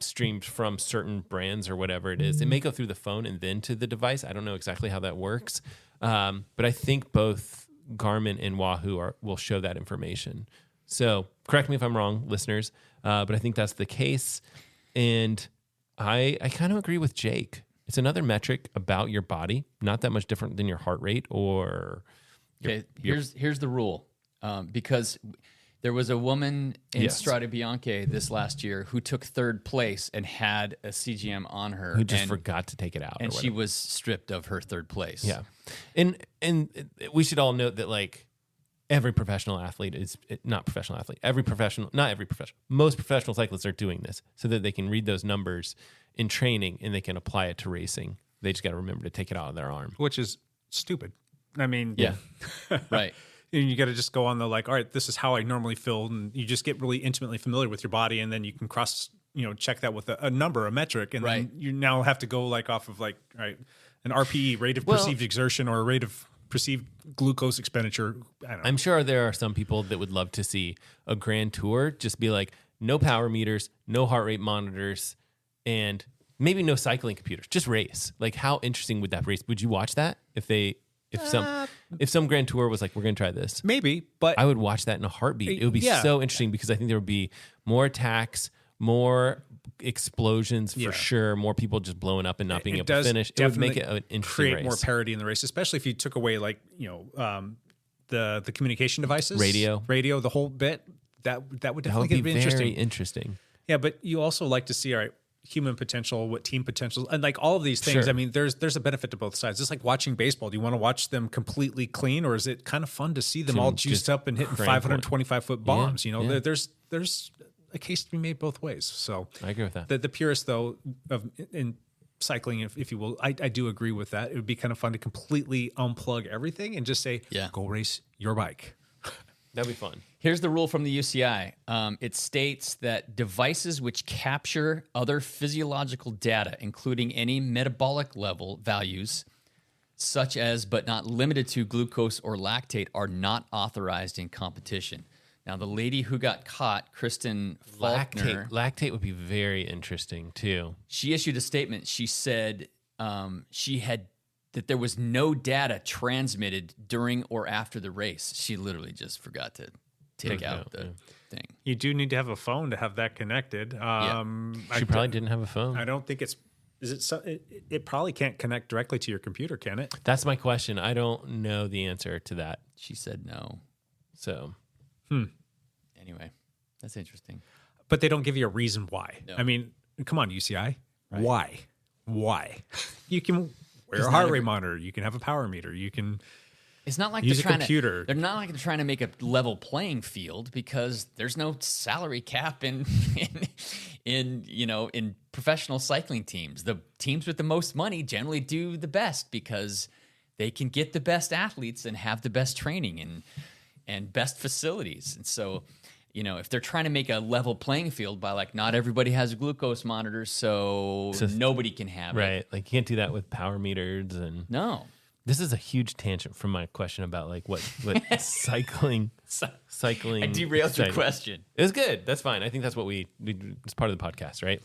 Speaker 8: streamed from certain brands or whatever it is. It may go through the phone and then to the device. I don't know exactly how that works. But I think both Garmin and Wahoo will show that information. So correct me if I'm wrong, listeners, but I think that's the case. And I kind of agree with Jake. It's another metric about your body, not that much different than your heart rate or.
Speaker 4: Here's the rule, because there was a woman in Strade Bianche this last year who took third place and had a CGM on her,
Speaker 8: who just forgot to take it out,
Speaker 4: and she was stripped of her third place.
Speaker 8: Yeah, and we should all note that like every professional athlete is not professional athlete. Most professional cyclists are doing this so that they can read those numbers in training and they can apply it to racing. They just got to remember to take it out of their arm,
Speaker 2: which is stupid. I mean,
Speaker 4: yeah, right.
Speaker 2: And you got to just go on the like, all right, this is how I normally feel, and you just get really intimately familiar with your body, and then you can check that with a number, a metric, and then you now have to go like off of like, all right, an RPE, rate of perceived exertion, or a rate of perceived glucose expenditure. I don't know.
Speaker 8: I'm sure there are some people that would love to see a Grand Tour just be like no power meters, no heart rate monitors, and maybe no cycling computers, just race. Like, how interesting would that race? Would you watch that if some Grand Tour was like, we're going to try this?
Speaker 2: Maybe, but
Speaker 8: I would watch that in a heartbeat. It would be so interesting because I think there would be more attacks, more explosions for sure, more people just blowing up and not being able to finish. It would make it an interesting
Speaker 2: create more parity in the race, especially if you took away like the communication devices, radio, the whole bit. That would definitely be
Speaker 8: very interesting.
Speaker 2: Yeah, but you also like to see, all right, human potential, what team potential, and like all of these things.
Speaker 8: Sure.
Speaker 2: I mean, there's a benefit to both sides. It's like watching baseball. Do you want to watch them completely clean, or is it kind of fun to see them all juiced up and hitting 525-foot bombs? There's a case to be made both ways. So
Speaker 8: I agree with that.
Speaker 2: The purist though in cycling, if you will, I do agree with that. It would be kind of fun to completely unplug everything and just say, go race your bike.
Speaker 8: That'd be fun.
Speaker 4: Here's the rule from the UCI. It states that devices which capture other physiological data, including any metabolic level values, such as but not limited to glucose or lactate, are not authorized in competition. Now, the lady who got caught, Kristen Faulkner,
Speaker 8: lactate would be very interesting too.
Speaker 4: She issued a statement. She said that there was no data transmitted during or after the race. She literally just forgot to take out the thing.
Speaker 2: You do need to have a phone to have that connected.
Speaker 8: She probably didn't have a phone.
Speaker 2: I don't think it probably can't connect directly to your computer, can it?
Speaker 8: That's my question. I don't know the answer to that.
Speaker 4: She said no.
Speaker 8: So,
Speaker 4: anyway, that's interesting.
Speaker 2: But they don't give you a reason why.
Speaker 4: No.
Speaker 2: I mean, come on, UCI. Right. Why? You can wear a heart rate monitor. You can have a power meter. You can.
Speaker 4: It's not like
Speaker 2: use
Speaker 4: they're
Speaker 2: a computer.
Speaker 4: They're not like they're trying to make a level playing field because there's no salary cap in professional cycling teams. The teams with the most money generally do the best because they can get the best athletes and have the best training and best facilities. And so, if they're trying to make a level playing field by like not everybody has a glucose monitor, so nobody can have it.
Speaker 8: Right. Like you can't do that with power meters and
Speaker 4: no.
Speaker 8: This is a huge tangent from my question about like what cycling.
Speaker 4: I derailed your question.
Speaker 8: It was good. That's fine. I think that's what it's part of the podcast, right?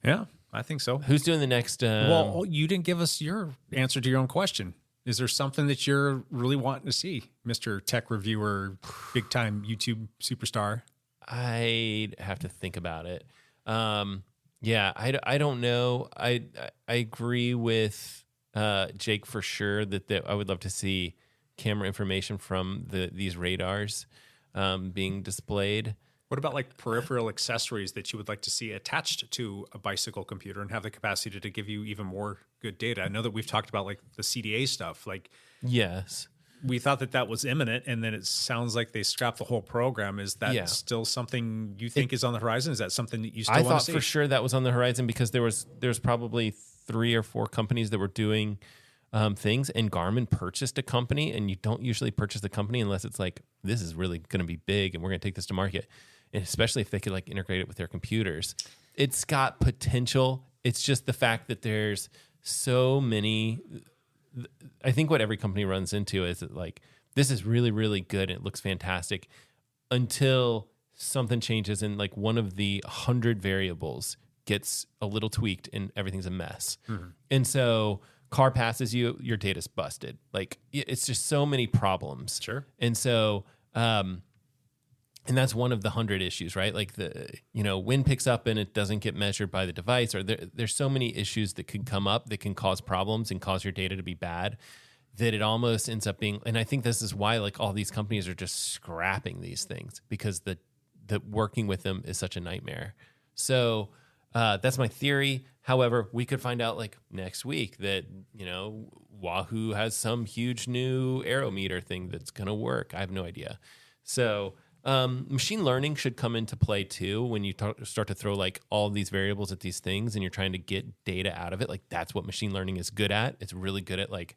Speaker 2: Yeah, I think so.
Speaker 8: Who's doing the next?
Speaker 2: Well, you didn't give us your answer to your own question. Is there something that you're really wanting to see, Mr. Tech Reviewer, big time YouTube superstar?
Speaker 8: I'd have to think about it. Yeah, I don't know. I agree with Jake for sure that I would love to see camera information from these radars being displayed.
Speaker 2: What about like peripheral accessories that you would like to see attached to a bicycle computer and have the capacity to give you even more good data? I know that we've talked about like the CDA stuff. Like,
Speaker 8: yes,
Speaker 2: we thought that was imminent, and then it sounds like they scrapped the whole program. Is that still something you think is on the horizon? Is that something that you still want to see?
Speaker 8: I thought for sure that was on the horizon because there's probably 3 or 4 companies that were doing things, and Garmin purchased a company, and you don't usually purchase the company unless it's like, this is really going to be big and we're going to take this to market. And especially if they could like integrate it with their computers. It's got potential. It's just the fact that there's so many. I think what every company runs into is that like, this is really, really good and it looks fantastic until something changes and like one of the 100 variables gets a little tweaked and everything's a mess. Mm-hmm. And so car passes you, your data's busted. Like it's just so many problems.
Speaker 2: Sure.
Speaker 8: And so, and that's one of the 100 issues, right? Like wind picks up and it doesn't get measured by the device, or there's so many issues that could come up that can cause problems and cause your data to be bad, that it almost ends up being, and I think this is why like all these companies are just scrapping these things, because the working with them is such a nightmare. So that's my theory. However, we could find out like next week that, Wahoo has some huge new aerometer thing that's going to work. I have no idea. So machine learning should come into play too when you start to throw like all these variables at these things and you're trying to get data out of it. Like that's what machine learning is good at. It's really good at like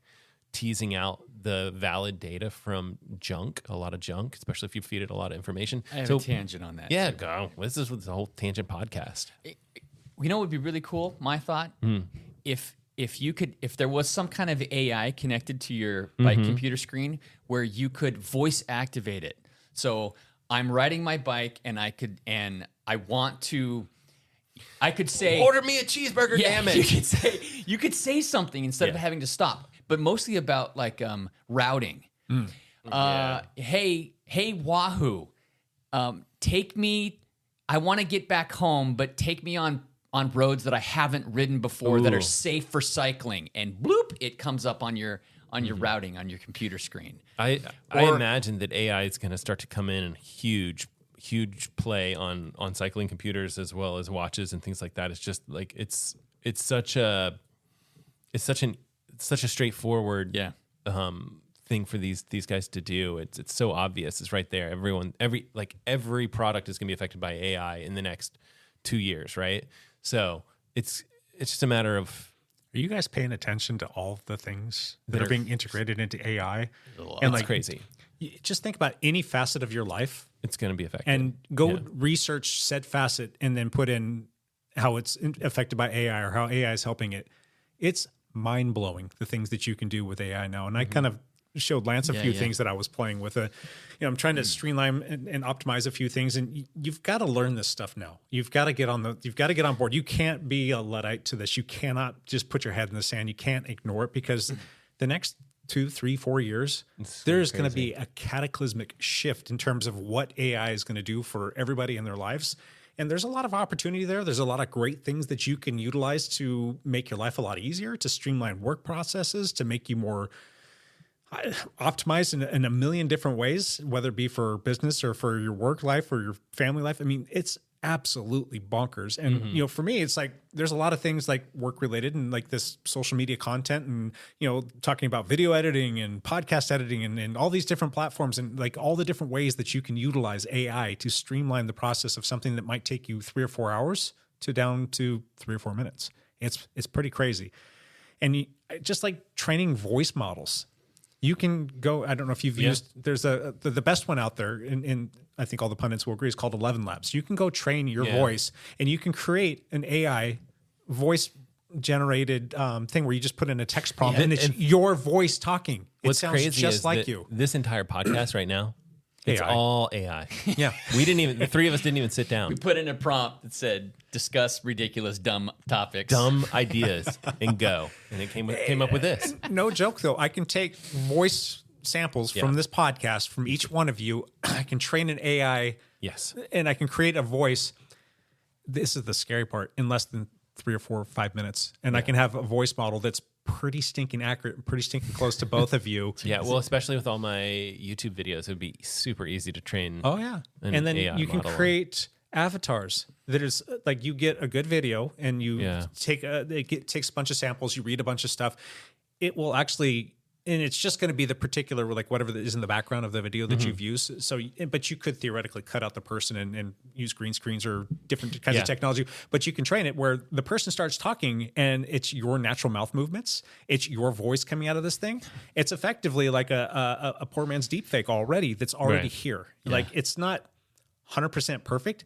Speaker 8: teasing out the valid data from junk, a lot of junk, especially if you feed it a lot of information.
Speaker 4: I have a tangent on that.
Speaker 8: Yeah, go. This is the whole tangent podcast.
Speaker 4: You know what would be really cool? My thought, if there was some kind of AI connected to your bike computer screen where you could voice activate it. So I'm riding my bike and I could say,
Speaker 8: order me a cheeseburger, damn it.
Speaker 4: You could say something instead of having to stop, but mostly about like routing. Hey Wahoo, take me. I want to get back home, but take me on roads that I haven't ridden before that are safe for cycling. And bloop, it comes up on your routing on your computer screen.
Speaker 8: I imagine that AI is going to start to come in and huge play on cycling computers as well as watches and things like that. It's just like it's such a straightforward thing for these guys to do. It's so obvious. It's right there. Every product is going to be affected by AI in the next 2 years, right? So it's just a matter of.
Speaker 2: Are you guys paying attention to all the things that are being integrated into AI?
Speaker 8: And like crazy.
Speaker 2: Just think about any facet of your life.
Speaker 8: It's going to be affected.
Speaker 2: And go research said facet and then put in how it's affected by AI or how AI is helping it. It's mind-blowing, the things that you can do with AI now. And I kind of showed Lance a few things that I was playing with. I'm trying to streamline and optimize a few things, and you've got to learn this stuff now. You've got to get on board. You can't be a Luddite to this. You cannot just put your head in the sand. You can't ignore it, because the next 2, 3, 4 years, there's going to be a cataclysmic shift in terms of what AI is going to do for everybody in their lives. And there's a lot of opportunity there. There's a lot of great things that you can utilize to make your life a lot easier, to streamline work processes, to make you more optimized in a million different ways, whether it be for business or for your work life or your family life. I mean, it's absolutely bonkers. And, for me, it's like, there's a lot of things like work related and like this social media content and, talking about video editing and podcast editing and all these different platforms and like all the different ways that you can utilize AI to streamline the process of something that might take you 3 or 4 hours to down to 3 or 4 minutes. It's pretty crazy. And just like training voice models, you can go, I don't know if you've used, there's the best one out there, and I think all the pundits will agree, is called 11 Labs. You can go train your voice, and you can create an AI voice generated thing where you just put in a text prompt and it's your voice talking.
Speaker 8: What's
Speaker 2: sounds
Speaker 8: crazy
Speaker 2: just
Speaker 8: is
Speaker 2: like
Speaker 8: that
Speaker 2: you.
Speaker 8: This entire podcast right now, it's
Speaker 2: AI.
Speaker 8: all AI.
Speaker 2: Yeah.
Speaker 8: The three of us didn't even sit down.
Speaker 4: We put in a prompt that said, discuss ridiculous, dumb topics.
Speaker 8: Dumb ideas and go. And it came up with this.
Speaker 2: No joke, though. I can take voice samples from this podcast, from each one of you. I can train an AI.
Speaker 8: Yes.
Speaker 2: And I can create a voice. This is the scary part, in less than 3 or 4 or 5 minutes. And I can have a voice model that's pretty stinking accurate and pretty stinking close to both of you.
Speaker 8: Yeah, well, especially with all my YouTube videos, it would be super easy to train.
Speaker 2: Oh, yeah. And then
Speaker 8: AI
Speaker 2: you can
Speaker 8: model
Speaker 2: create avatars that is like, you get a good video and you takes a bunch of samples, you read a bunch of stuff. It will actually, and it's just going to be the particular, like whatever is in the background of the video that you've used. So, but you could theoretically cut out the person and use green screens or different kinds of technology. But you can train it where the person starts talking and it's your natural mouth movements. It's your voice coming out of this thing. It's effectively like a poor man's deep fake already that's already here. Yeah. Like, it's not 100% perfect.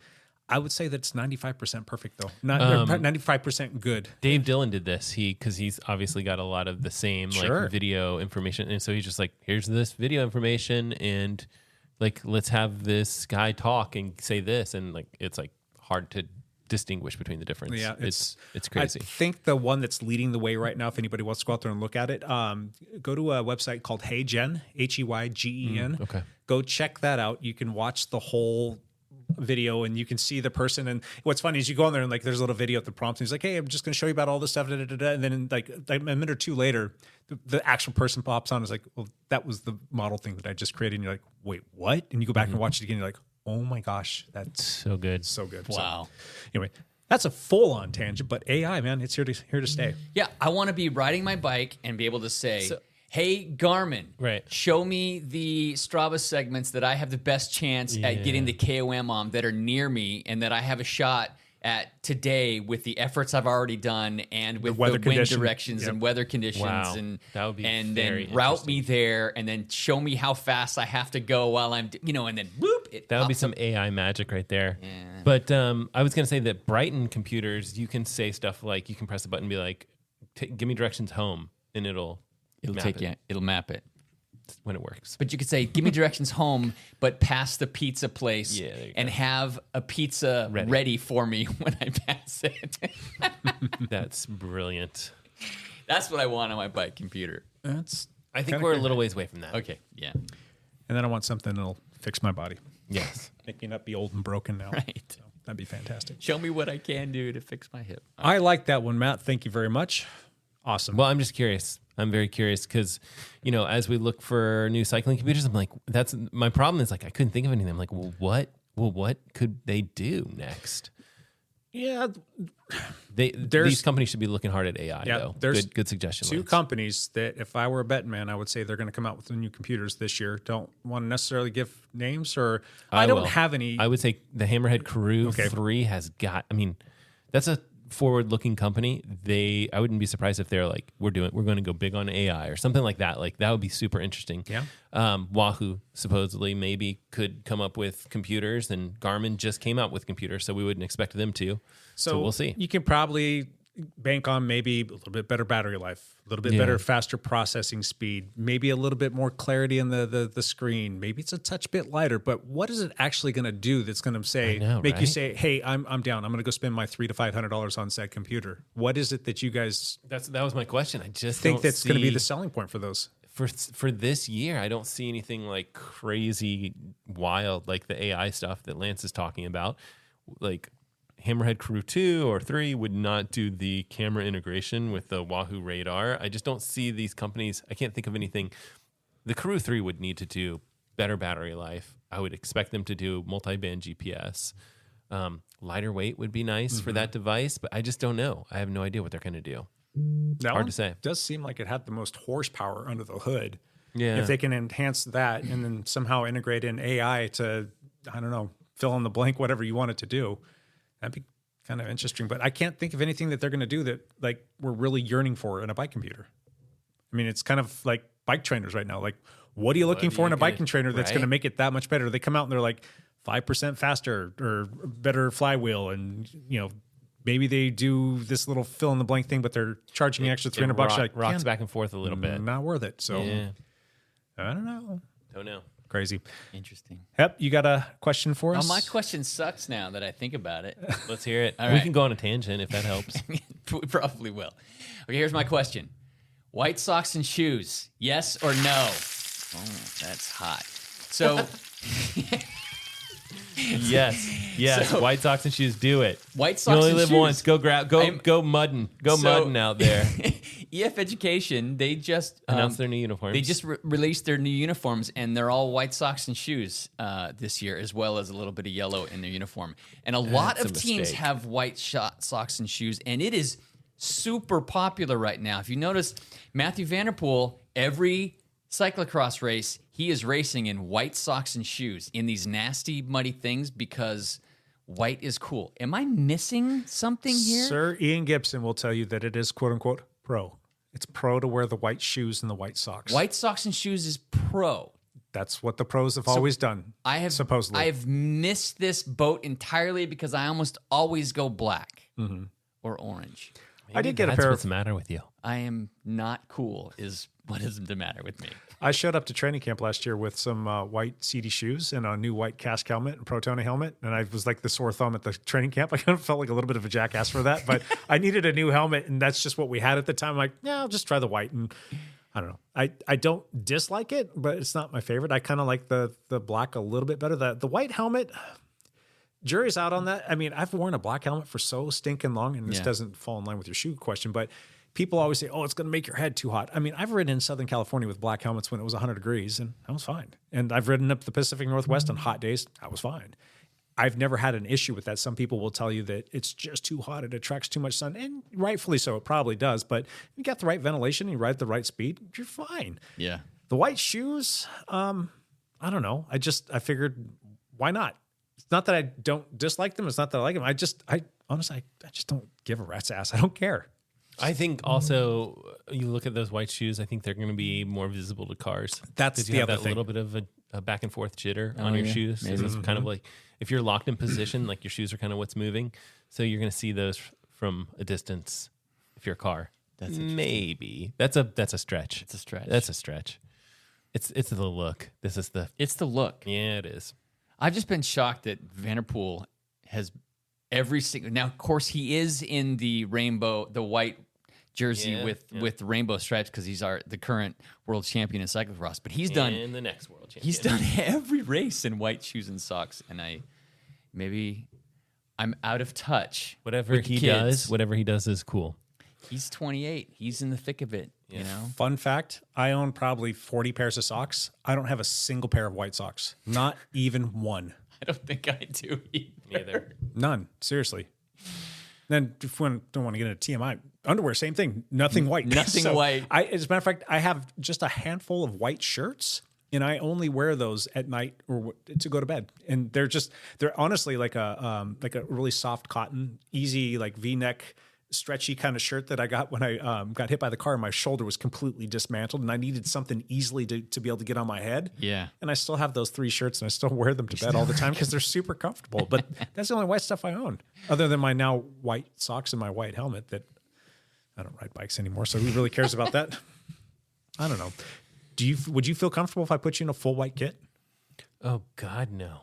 Speaker 2: I would say that it's 95% perfect, though. Not 95% good.
Speaker 8: Dave Dillon did this. Because he's obviously got a lot of the same like video information, and so he's just like, here's this video information, and like, let's have this guy talk and say this, and like, it's like hard to distinguish between the difference.
Speaker 2: Yeah,
Speaker 8: it's crazy.
Speaker 2: I think the one that's leading the way right now, if anybody wants to go out there and look at it, go to a website called HeyGen, HEYGEN.
Speaker 8: Okay.
Speaker 2: Go check that out. You can watch the whole video and you can see the person. And what's funny is you go on there and like there's a little video at the prompt and he's like, hey, I'm just going to show you about all this stuff. Da, da, da, da. And then like a minute or two later, the actual person pops on and is like, well, that was the model thing that I just created. And you're like, wait, what? And you go back and watch it again. You're like, oh my gosh, that's
Speaker 8: so good.
Speaker 2: So good.
Speaker 4: Wow.
Speaker 2: So, anyway, that's a full on tangent, but AI, man, it's here to stay.
Speaker 4: Yeah, I want to be riding my bike and be able to say, hey, Garmin, show me the Strava segments that I have the best chance at getting the KOM on that are near me and that I have a shot at today with the efforts I've already done and with the wind directions and weather conditions and
Speaker 8: that would be
Speaker 4: and
Speaker 8: very
Speaker 4: then route me there and then show me how fast I have to go while I'm, and then whoop.
Speaker 8: That would be some AI magic right there. Yeah. But I was going to say that Brighton computers, you can say stuff like, you can press the button and be like, give me directions home and it'll
Speaker 4: map it
Speaker 8: when it works.
Speaker 4: But you could say, give me directions home, but past the pizza place and have a pizza ready for me when I pass it.
Speaker 8: That's brilliant.
Speaker 4: That's what I want on my bike computer.
Speaker 8: I think we're a little ways away from that.
Speaker 4: Okay, yeah.
Speaker 2: And then I want something that'll fix my body.
Speaker 8: Yes.
Speaker 2: Make me not be old and broken now.
Speaker 4: Right.
Speaker 2: So that'd be fantastic.
Speaker 4: Show me what I can do to fix my hip.
Speaker 2: I like that one, Matt. Thank you very much. Awesome.
Speaker 8: Well, I'm just curious. I'm very curious because, as we look for new cycling computers, I'm like, that's my problem is like, I couldn't think of anything. I'm like, well, what could they do next?
Speaker 2: Yeah.
Speaker 8: These companies should be looking hard at AI, though.
Speaker 2: There's
Speaker 8: good suggestion.
Speaker 2: Two companies that if I were a betting man, I would say they're going to come out with the new computers this year. Don't want to necessarily give names or I don't have any.
Speaker 8: I would say the Hammerhead Crew 3 has got, that's a forward-looking company. I wouldn't be surprised if they're like, we're going to go big on AI or something like that. Like that would be super interesting.
Speaker 2: Yeah.
Speaker 8: Wahoo supposedly maybe could come up with computers, and Garmin just came out with computers, so we wouldn't expect them to. So we'll see.
Speaker 2: You can probably bank on maybe a little bit better battery life, a little bit better, faster processing speed, maybe a little bit more clarity in the screen. Maybe it's a touch bit lighter, but what is it actually going to do that's going to make you say, hey, I'm down. I'm going to go spend my $300 to $500 on said computer. What is it that you guys
Speaker 8: that was my question. I just
Speaker 2: think that's going to be the selling point for those?
Speaker 8: For this year, I don't see anything like crazy wild like the AI stuff that Lance is talking about. Like Hammerhead Crew 2 or 3 would not do the camera integration with the Wahoo radar. I just don't see these companies. I can't think of anything. The Crew 3 would need to do better battery life. I would expect them to do multi-band GPS. Lighter weight would be nice for that device, but I just don't know. I have no idea what they're going to do. Hard to say.
Speaker 2: Does seem like it had the most horsepower under the hood.
Speaker 8: Yeah.
Speaker 2: If they can enhance that and then somehow integrate in AI to, I don't know, fill in the blank, whatever you want it to do, that'd be kind of interesting. But I can't think of anything that they're going to do that like we're really yearning for in a bike computer. It's kind of like bike trainers right now. Like, what are you looking for in a biking trainer that's going to make it that much better? They come out and they're like 5% faster or better flywheel, and maybe they do this little fill in the blank thing, but they're charging an extra $300.
Speaker 8: Rocks back and forth a little bit.
Speaker 2: Not worth it. So I don't know.
Speaker 8: Don't know.
Speaker 2: Crazy.
Speaker 4: Interesting.
Speaker 2: Yep. You got a question for us?
Speaker 4: Oh, my question sucks now that I think about it.
Speaker 8: Let's hear it.
Speaker 4: All
Speaker 8: we can go on a tangent if that helps.
Speaker 4: We probably will. Okay, here's my question. White socks and shoes, yes or no? Oh, that's hot. So...
Speaker 8: Yes. So, white socks and shoes, do it.
Speaker 4: White socks
Speaker 8: and shoes. You
Speaker 4: only
Speaker 8: live once. Go mudding. Mudding out there.
Speaker 4: EF Education, they just
Speaker 8: announced their new uniforms.
Speaker 4: They just released their new uniforms, and they're all white socks and shoes this year, as well as a little bit of yellow in their uniform. And a lot of teams have white socks and shoes, and it is super popular right now. If you notice, Matthew Vanderpool, every cyclocross race, he is racing in white socks and shoes in these nasty, muddy things because white is cool. Am I missing something here?
Speaker 2: Sir Ian Gibson will tell you that it is quote unquote pro. It's pro to wear the white shoes and the white socks.
Speaker 4: White socks and shoes is pro.
Speaker 2: That's what the pros have always done. Supposedly.
Speaker 4: I have missed this boat entirely because I almost always go black or orange.
Speaker 8: I did get a pair. What's the matter with you?
Speaker 4: I am not cool. What is the matter with me?
Speaker 2: I showed up to training camp last year with some white seedy shoes and a new white cask helmet and Protone helmet. And I was like the sore thumb at the training camp. I kind of felt like a little bit of a jackass for that, but I needed a new helmet and that's just what we had at the time. I'm like, yeah, I'll just try the white. And I don't know. I don't dislike it, but it's not my favorite. I kind of like the black a little bit better. The white helmet, jury's out on that. I mean, I've worn a black helmet for so stinking long, and this doesn't fall in line with your shoe question, but people always say, oh, it's going to make your head too hot. I mean, I've ridden in Southern California with black helmets when it was 100 degrees, and I was fine. And I've ridden up the Pacific Northwest on hot days. I was fine. I've never had an issue with that. Some people will tell you that it's just too hot. It attracts too much sun, and rightfully so. It probably does. But you got the right ventilation, you ride at the right speed, you're fine.
Speaker 4: Yeah.
Speaker 2: The white shoes, I don't know. I figured, why not? It's not that I don't dislike them. It's not that I like them. I honestly don't give a rat's ass. I don't care.
Speaker 8: I think also you look at those white shoes. I think they're going to be more visible to cars.
Speaker 2: That's
Speaker 8: you
Speaker 2: the
Speaker 8: have
Speaker 2: other
Speaker 8: that
Speaker 2: thing.
Speaker 8: little bit of a back and forth jitter on your shoes. So it's kind of like if you're locked in position, like your shoes are kind of what's moving. So you're going to see those from a distance. If you're a car,
Speaker 4: That's
Speaker 8: maybe that's a stretch.
Speaker 4: It's a stretch.
Speaker 8: That's a stretch. It's the look.
Speaker 4: It's the look.
Speaker 8: Yeah, it is.
Speaker 4: I've just been shocked that Vanderpool has every single. Now, of course, he is in the white jersey with rainbow stripes because he's the current world champion in cyclocross. But he's done
Speaker 8: in the next world champion.
Speaker 4: He's done every race in white shoes and socks, and I'm out of touch.
Speaker 8: Whatever
Speaker 4: with
Speaker 8: he
Speaker 4: kids.
Speaker 8: does is cool.
Speaker 4: He's 28. He's in the thick of it. You know.
Speaker 2: Fun fact, I own probably 40 pairs of socks. I don't have a single pair of white socks. Not even one.
Speaker 4: I don't think I do either.
Speaker 8: Neither.
Speaker 2: None. Seriously. Then if we don't want to get into TMI, underwear, same thing. Nothing white.
Speaker 4: Nothing white.
Speaker 2: As a matter of fact, I have just a handful of white shirts, and I only wear those at night or to go to bed. And they're honestly like a really soft cotton, easy like V-neck, stretchy kind of shirt that I got when I got hit by the car and my shoulder was completely dismantled and I needed something easily to be able to get on my head.
Speaker 4: Yeah.
Speaker 2: And I still have those 3 shirts and I still wear them to bed all the time because they're super comfortable. But that's the only white stuff I own, other than my now white socks and my white helmet that I don't ride bikes anymore. So who really cares about that? I don't know. Would you feel comfortable if I put you in a full white kit?
Speaker 8: Oh God, no.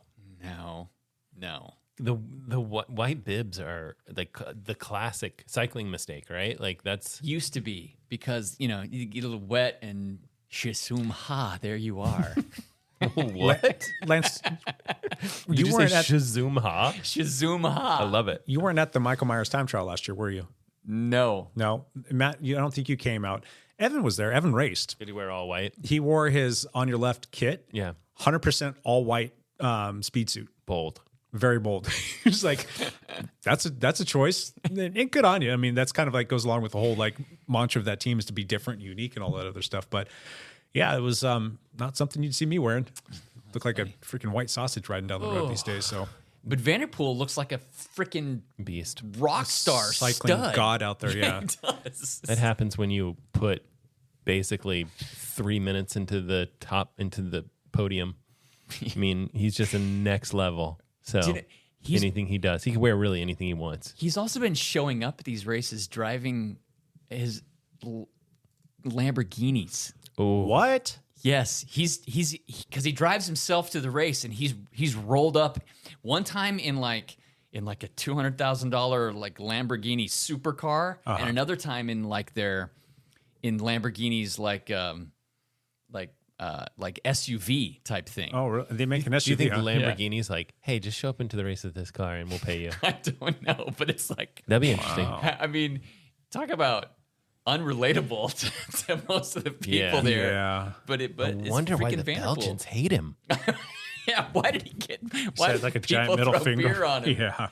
Speaker 4: No.
Speaker 8: The white bibs are like the classic cycling mistake, right? Like that's
Speaker 4: Used to be because, you get a little wet and shizum ha, there you are.
Speaker 8: what?
Speaker 2: Lance,
Speaker 8: Did you
Speaker 2: weren't
Speaker 8: say
Speaker 2: at
Speaker 8: shazum ha?
Speaker 4: Shizum ha.
Speaker 8: I love it.
Speaker 2: you weren't at the Michael Myers time trial last year, were you?
Speaker 4: No.
Speaker 2: No, Matt. I don't think you came out. Evan was there. Evan raced.
Speaker 8: Did he wear all white?
Speaker 2: He wore his on your left kit.
Speaker 8: Yeah.
Speaker 2: 100% all white speed suit.
Speaker 8: Bold.
Speaker 2: Very bold. He's like, that's a choice. And good on you. I mean, that's kind of like goes along with the whole like mantra of that team is to be different, unique, and all that other stuff. But yeah, it was not something you'd see me wearing. Look like a freaking white sausage riding down the road these days. So,
Speaker 4: But Vanderpool looks like a freaking
Speaker 8: Beast.
Speaker 4: rock star
Speaker 2: cycling
Speaker 4: stud.
Speaker 2: god out there. Yeah.
Speaker 4: It does.
Speaker 8: That happens when you put basically 3 minutes into the podium. I mean, he's just a next level. So anything he does, he can wear really anything he wants.
Speaker 4: He's also been showing up at these races driving his Lamborghinis.
Speaker 8: Oh,
Speaker 2: What?
Speaker 4: Yes, he's because he drives himself to the race, and he's rolled up one time in like a $200,000 like Lamborghini supercar, and another time in Lamborghinis like SUV type thing.
Speaker 2: Oh, really? They make an SUV.
Speaker 8: do you think
Speaker 2: huh?
Speaker 8: Lamborghini's like, hey, just show up into the race with this car and we'll pay you?
Speaker 4: I don't know, but it's like
Speaker 8: That'd be interesting.
Speaker 4: I mean, talk about unrelatable to most of the people
Speaker 8: Yeah.
Speaker 4: there.
Speaker 2: Yeah.
Speaker 4: But
Speaker 8: I
Speaker 4: it's
Speaker 8: wonder why
Speaker 4: freaking
Speaker 8: the
Speaker 4: Vanderpool.
Speaker 8: Belgians hate him.
Speaker 4: Yeah, why did he get? Why
Speaker 2: Said
Speaker 4: did
Speaker 2: like a
Speaker 4: people
Speaker 2: giant middle
Speaker 4: throw
Speaker 2: finger.
Speaker 4: beer on him?
Speaker 2: Yeah.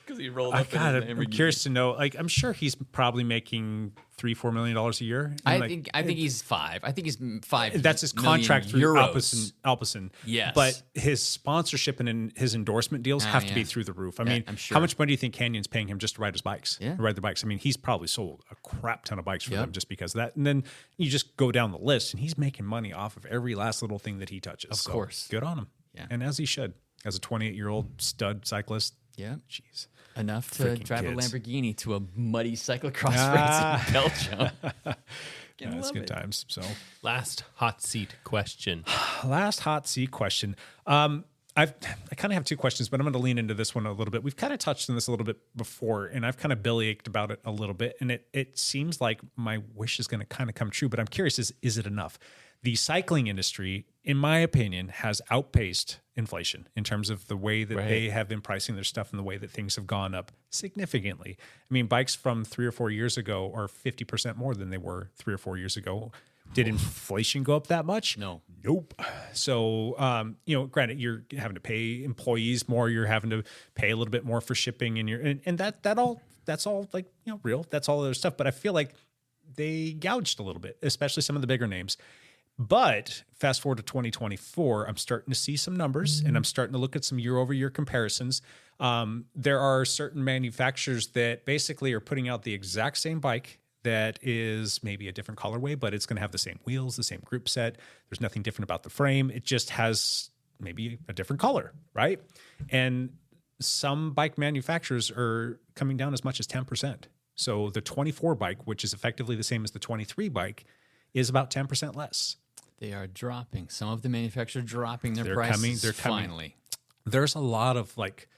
Speaker 4: Because he rolled
Speaker 2: I
Speaker 4: up in
Speaker 2: got
Speaker 4: his
Speaker 2: it. I'm
Speaker 4: Lamborghini.
Speaker 2: curious to know. Like, I'm sure he's probably making $3-4 million a year.
Speaker 4: I
Speaker 2: And,
Speaker 4: think he's 5. I think he's 5.
Speaker 2: that's his
Speaker 4: million
Speaker 2: contract through
Speaker 4: euros.
Speaker 2: Alpecin.
Speaker 4: Yes.
Speaker 2: But his sponsorship and his endorsement deals have to be
Speaker 4: yeah.
Speaker 2: through the roof. I
Speaker 4: Yeah,
Speaker 2: mean,
Speaker 4: I'm sure.
Speaker 2: how much money do you think Canyon's paying him just to ride his bikes?
Speaker 4: Yeah.
Speaker 2: Ride their bikes. I mean, he's probably sold a crap ton of bikes for
Speaker 4: Yep.
Speaker 2: them just because of that. And then you just go down the list, and he's making money off of every last little thing that he touches.
Speaker 4: Of
Speaker 2: So,
Speaker 4: course.
Speaker 2: Good on him.
Speaker 4: Yeah.
Speaker 2: And as he should, as a 28-year-old stud cyclist.
Speaker 4: Yeah.
Speaker 2: Jeez.
Speaker 4: Enough to
Speaker 2: Freaking
Speaker 4: drive
Speaker 2: kids.
Speaker 4: a Lamborghini to a muddy cyclocross race in Belgium.
Speaker 2: That's good times. So
Speaker 8: Last hot seat question.
Speaker 2: last hot seat question. I kind of have two questions, but I'm going to lean into this one a little bit. We've kind of touched on this a little bit before, and I've kind of bellyached about it a little bit. And it seems like my wish is going to kind of come true, but I'm curious, is it enough? The cycling industry, in my opinion, has outpaced inflation in terms of the way that they have been pricing their stuff and the way that things have gone up significantly. I mean, bikes from 3 or 4 years ago are 50% more than they were 3 or 4 years ago. Did inflation go up that much?
Speaker 4: No.
Speaker 2: Nope. So, granted, you're having to pay employees more. You're having to pay a little bit more for shipping, and that's all like real. That's all other stuff. But I feel like they gouged a little bit, especially some of the bigger names. But fast forward to 2024, I'm starting to see some numbers, and I'm starting to look at some year-over-year comparisons. There are certain manufacturers that basically are putting out the exact same bike that is maybe a different colorway, but it's going to have the same wheels, the same group set. There's nothing different about the frame. It just has maybe a different color, right? And some bike manufacturers are coming down as much as 10%. So the 24 bike, which is effectively the same as the 23 bike, is about 10% less.
Speaker 4: They are dropping. Some of the manufacturers are dropping their
Speaker 2: They're
Speaker 4: prices.
Speaker 2: They're coming.
Speaker 4: Finally.
Speaker 2: There's a lot of like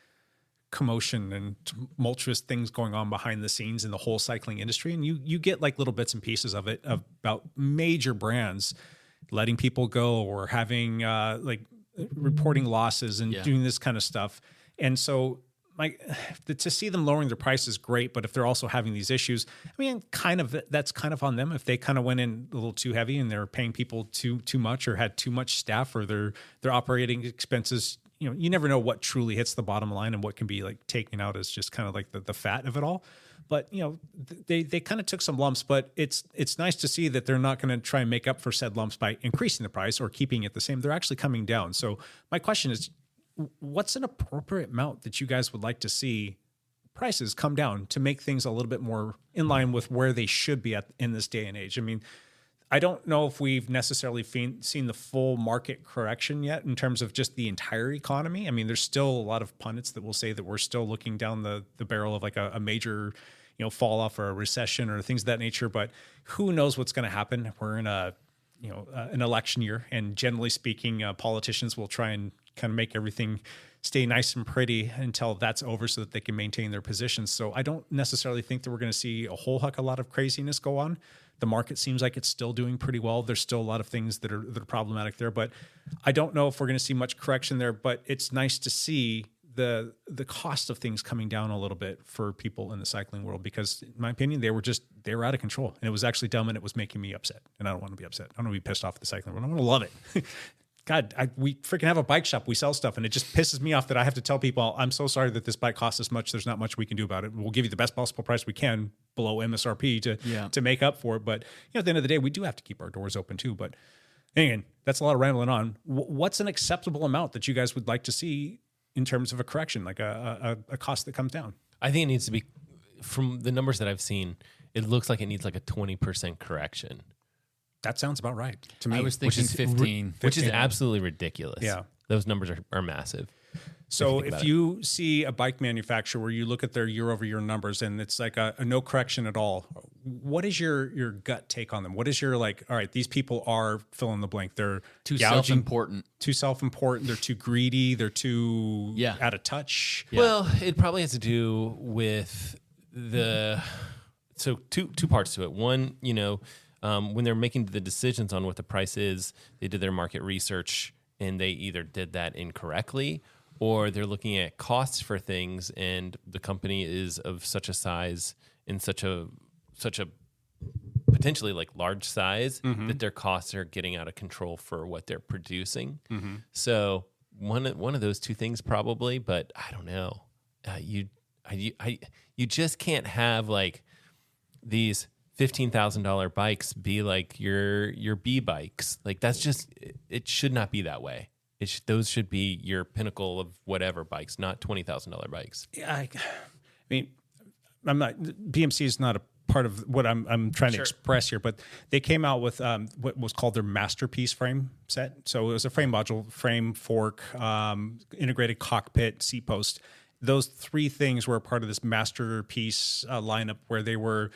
Speaker 2: commotion and tumultuous things going on behind the scenes in the whole cycling industry, and you get like little bits and pieces of it about major brands letting people go or having like reporting losses and doing this kind of stuff. And so like to see them lowering their price is great, but if they're also having these issues, I mean, that's kind of on them. If they kind of went in a little too heavy and they're paying people too much or had too much staff or their operating expenses, you never know what truly hits the bottom line and what can be like taken out as just kind of like the fat of it all. But they kind of took some lumps, but it's nice to see that they're not going to try and make up for said lumps by increasing the price or keeping it the same. They're actually coming down. So my question is, what's an appropriate amount that you guys would like to see prices come down to make things a little bit more in line with where they should be at in this day and age? I mean, I don't know if we've necessarily seen the full market correction yet in terms of just the entire economy. I mean, there's still a lot of pundits that will say that we're still looking down the barrel of like a major, fall off or a recession or things of that nature. But who knows what's going to happen? We're in an election year, and generally speaking, politicians will try and kind of make everything stay nice and pretty until that's over so that they can maintain their positions. So I don't necessarily think that we're going to see a whole heck of a lot of craziness go on. The market seems like it's still doing pretty well. There's still a lot of things that are problematic there, but I don't know if we're going to see much correction there. But it's nice to see the cost of things coming down a little bit for people in the cycling world, because in my opinion, they were out of control, and it was actually dumb, and it was making me upset. And I don't want to be upset. I don't want to be pissed off at the cycling world. I want to love it. God, we freaking have a bike shop. We sell stuff, and it just pisses me off that I have to tell people, I'm so sorry that this bike costs this much. There's not much we can do about it. We'll give you the best possible price we can below MSRP to make up for it. But at the end of the day, we do have to keep our doors open too. But again, that's a lot of rambling on. What's an acceptable amount that you guys would like to see in terms of a correction, like a cost that comes down?
Speaker 8: I think it needs to be, from the numbers that I've seen, it looks like it needs like a 20% correction.
Speaker 2: That sounds about right to me.
Speaker 4: I was thinking 15.
Speaker 8: Which is absolutely ridiculous.
Speaker 2: Yeah.
Speaker 8: Those numbers are massive.
Speaker 2: So if you see a bike manufacturer where you look at their year-over-year numbers and it's like a no correction at all, what is your gut take on them? What is your like, all right, these people are fill in the blank. They're
Speaker 4: Too
Speaker 2: gouging,
Speaker 4: self-important.
Speaker 2: they're too greedy, they're too out of touch.
Speaker 8: Yeah. Well, it probably has to do with two parts to it. One, when they're making the decisions on what the price is, they did their market research and they either did that incorrectly, or they're looking at costs for things, and the company is of such a size and such a potentially like large size that their costs are getting out of control for what they're producing. So one of those two things probably, but I don't know. You just can't have like these $15,000 bikes be like your B bikes. Like that's just, it should not be that way. Those should be your pinnacle of whatever bikes, not $20,000 bikes.
Speaker 2: Yeah, I mean, BMC is not a part of what I'm trying to express here, but they came out with what was called their masterpiece frame set. So it was a frame module, frame, fork, integrated cockpit, seat post. Those three things were a part of this masterpiece lineup where they were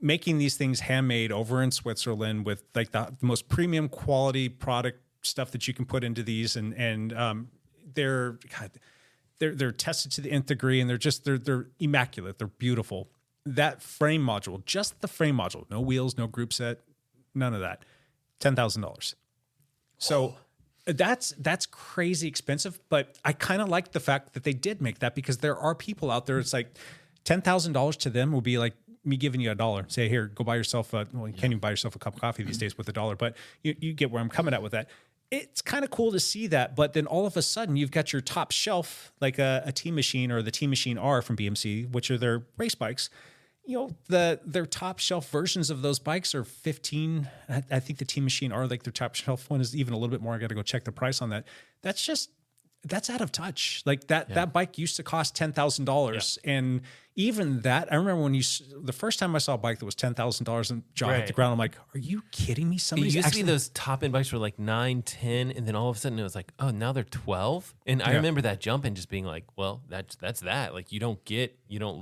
Speaker 2: making these things handmade over in Switzerland with like the most premium quality product stuff that you can put into these, and they're tested to the nth degree, and they're immaculate. They're beautiful. That frame module, just the frame module, no wheels, no group set, none of that, $10,000. So that's crazy expensive. But I kind of like the fact that they did make that, because there are people out there. It's like $10,000 to them will be like me giving you $1. Say, here, go buy yourself you can't even buy yourself a cup of coffee these days with $1. But you get where I'm coming at with that. It's kind of cool to see that, but then all of a sudden you've got your top shelf, like a Team Machine or the Team Machine R from BMC, which are their race bikes. Their top shelf versions of those bikes are 15. I think the Team Machine R, like their top shelf one, is even a little bit more. I got to go check the price on that. That's out of touch. Like that bike used to cost $10,000, and even that, I remember when the first time I saw a bike that was $10,000 and jaw hit the ground, I'm like, are you kidding me? Somebody's
Speaker 8: It used to be those top end bikes were like 9, 10, and then all of a sudden it was like, oh, now they're 12. And I remember that jump and just being like, well, that's that. Like you don't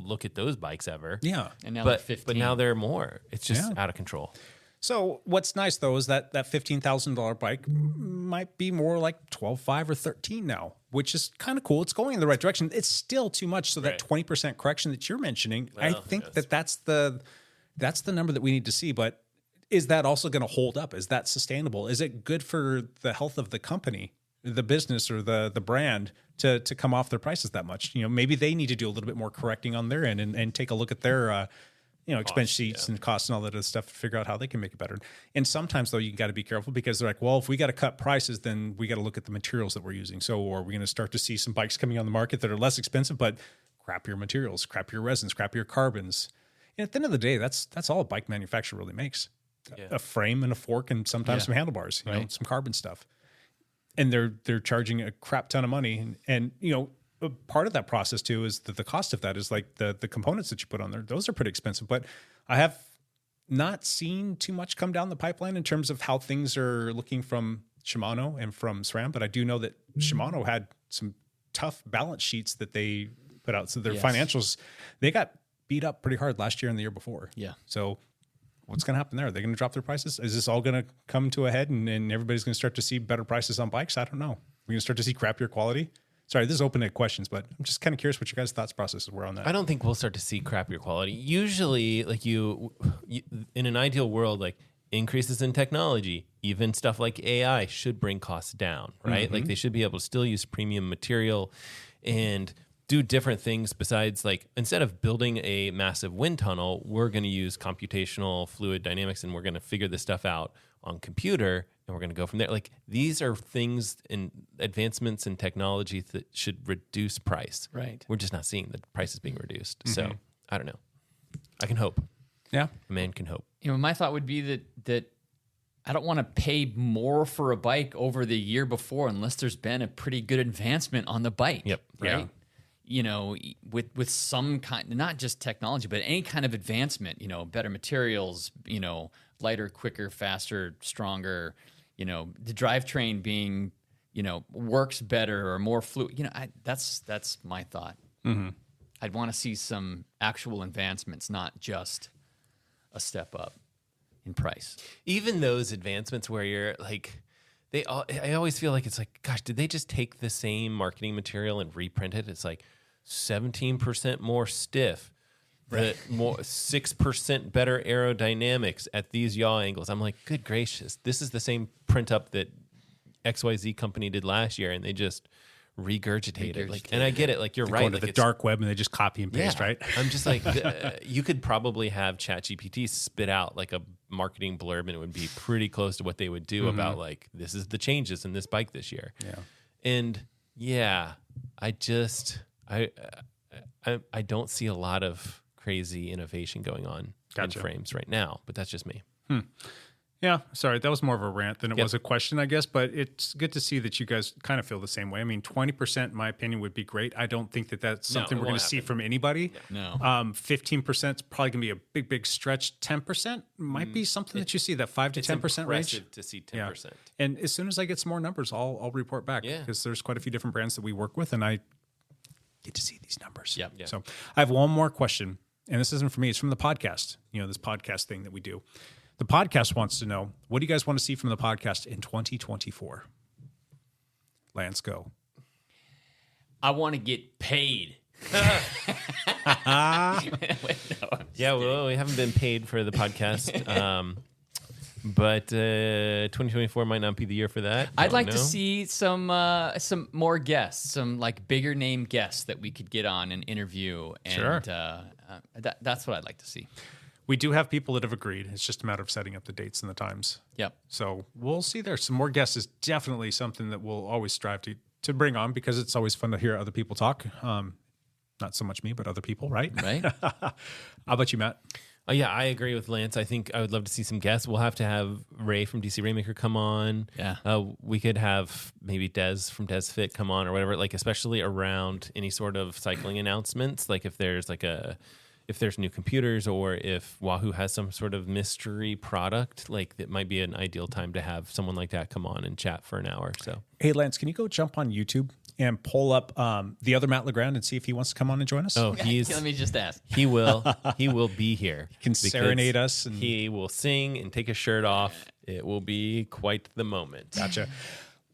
Speaker 8: look at those bikes ever.
Speaker 2: Yeah.
Speaker 4: And now they're 15.
Speaker 8: But now they're more. It's just out of control.
Speaker 2: So what's nice though is that $15,000 bike might be more like 12.5 or 13 now, which is kind of cool. It's going in the right direction. It's still too much. So that 20% correction that you're mentioning, I think that's the number that we need to see. But is that also going to hold up? Is that sustainable? Is it good for the health of the company, the business, or the brand to come off their prices that much? Maybe they need to do a little bit more correcting on their end and take a look at their expense sheets and costs and all that other stuff to figure out how they can make it better. And sometimes though, you got to be careful, because they're like, well, if we got to cut prices, then we got to look at the materials that we're using. So, or we're going to start to see some bikes coming on the market that are less expensive, but crappier materials, crappier resins, crappier carbons. And at the end of the day, that's all a bike manufacturer really makes. A frame and a fork and sometimes some handlebars, some carbon stuff. And they're charging a crap ton of money. And a part of that process too is that the cost of that is like the components that you put on there. Those are pretty expensive, but I have not seen too much come down the pipeline in terms of how things are looking from Shimano and from SRAM. But I do know that Shimano had some tough balance sheets that they put out. So their financials, they got beat up pretty hard last year and the year before.
Speaker 4: Yeah.
Speaker 2: So what's going to happen there? Are they going to drop their prices? Is this all going to come to a head and everybody's going to start to see better prices on bikes? I don't know. We're going to start to see crappier quality. Sorry, this is open-ended questions, but I'm just kind of curious what your guys' thoughts processes were on that.
Speaker 8: I don't think we'll start to see crappier quality. Usually, like you in an ideal world, like increases in technology, even stuff like AI should bring costs down, right?
Speaker 2: Mm-hmm.
Speaker 8: Like they should be able to still use premium material and do different things besides, like, instead of building a massive wind tunnel, we're going to use computational fluid dynamics and we're going to figure this stuff out on computer and we're going to go from there. Like, these are things and advancements in technology that should reduce price.
Speaker 4: Right.
Speaker 8: We're just not seeing the prices being reduced. Mm-hmm. So I don't know. I can hope.
Speaker 2: Yeah.
Speaker 8: A man can hope.
Speaker 4: My thought would be that I don't want to pay more for a bike over the year before unless there's been a pretty good advancement on the bike.
Speaker 8: Yep.
Speaker 4: Right. Yeah. With some kind, not just technology, but any kind of advancement, better materials, lighter, quicker, faster, stronger, the drivetrain being, works better or more fluid. That's my thought.
Speaker 2: Mm-hmm.
Speaker 4: I'd want to see some actual advancements, not just a step up in price.
Speaker 8: Even those advancements where you're like, I always feel like it's like, gosh, did they just take the same marketing material and reprint it? It's like 17% more stiff, right. 6% better aerodynamics at these yaw angles. I'm like, good gracious, this is the same print up that XYZ company did last year, and they just regurgitated it. Like, and I get it. Like, you're right.
Speaker 2: Go to the dark web and they just copy and paste, right?
Speaker 8: I'm just like, you could probably have ChatGPT spit out like a marketing blurb, and it would be pretty close to what they would do about like, this is the changes in this bike this year.
Speaker 2: Yeah.
Speaker 8: And yeah, I don't see a lot of crazy innovation going on in frames right now, but that's just me.
Speaker 2: Yeah, sorry, that was more of a rant than it was a question, I guess, but it's good to see that you guys kind of feel the same way. I mean, 20%, in my opinion, would be great. I don't think that that's something we're going to see from anybody.
Speaker 4: No.
Speaker 2: 15% is probably going to be a big, big stretch. 10% might be something that you see, that 5 to 10% range.
Speaker 8: To see 10%.
Speaker 2: Yeah. And as soon as I get some more numbers, I'll report back, because there's quite a few different brands that we work with, and I get to see these numbers.
Speaker 4: Yep.
Speaker 2: So I have one more question. and this isn't for me, it's from the podcast, this podcast thing that we do. The podcast wants to know, what do you guys want to see from the podcast in 2024? Lance, go.
Speaker 4: I want to get paid.
Speaker 8: Yeah, well, we haven't been paid for the podcast, but 2024 might not be the year for that.
Speaker 4: I'd like
Speaker 8: Don't
Speaker 4: to
Speaker 8: know.
Speaker 4: see some more guests, some like bigger name guests that we could get on and interview. And
Speaker 2: Sure.
Speaker 4: That's what I'd like to see.
Speaker 2: We do have people that have agreed. It's just a matter of setting up the dates and the times.
Speaker 4: Yep.
Speaker 2: So we'll see there. Some more guests is definitely something that we'll always strive to bring on, because it's always fun to hear other people talk. Not so much me, but other people, right?
Speaker 4: Right.
Speaker 2: How about you, Matt?
Speaker 8: Yeah, I agree with Lance. I think I would love to see some guests. We'll have to have Ray from DC Rainmaker come on.
Speaker 4: Yeah.
Speaker 8: We could have maybe Des from Des Fit come on or whatever, like especially around any sort of cycling announcements. Like if there's new computers, or if Wahoo has some sort of mystery product, like that might be an ideal time to have someone like that come on and chat for an hour. So,
Speaker 2: Hey, Lance, can you go jump on YouTube and pull up the other Matt LeGrand and see if he wants to come on and join us?
Speaker 8: oh,
Speaker 4: Let me just ask.
Speaker 8: he will be here.
Speaker 2: He can
Speaker 8: because
Speaker 2: serenade us. And
Speaker 8: he will sing and take his shirt off. It will be quite the moment.
Speaker 2: Gotcha.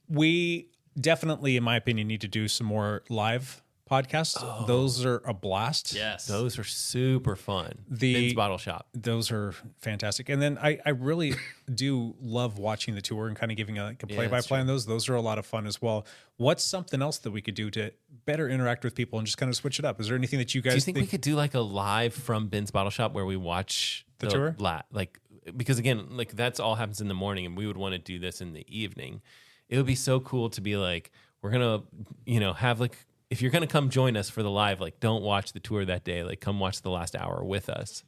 Speaker 2: We definitely, in my opinion, need to do some more live podcasts. Those are a blast.
Speaker 4: Yes.
Speaker 8: Those are super fun.
Speaker 2: The-
Speaker 8: Ben's Bottle Shop.
Speaker 2: Those are fantastic. And then I really do love watching the tour and kind of giving a play-by-play on those. Those are a lot of fun as well. What's something else that we could do to better interact with people and just kind of switch it up? Is there anything that you guys
Speaker 8: Do you think we could do like a live from Ben's Bottle Shop where we watch
Speaker 2: The tour?
Speaker 8: Because again, like that's all happens in the morning, and we would want to do this in the evening. It would be so cool to be like, we're gonna, have like, if you're gonna come join us for the live, like don't watch the tour that day. Like come watch the last hour with us.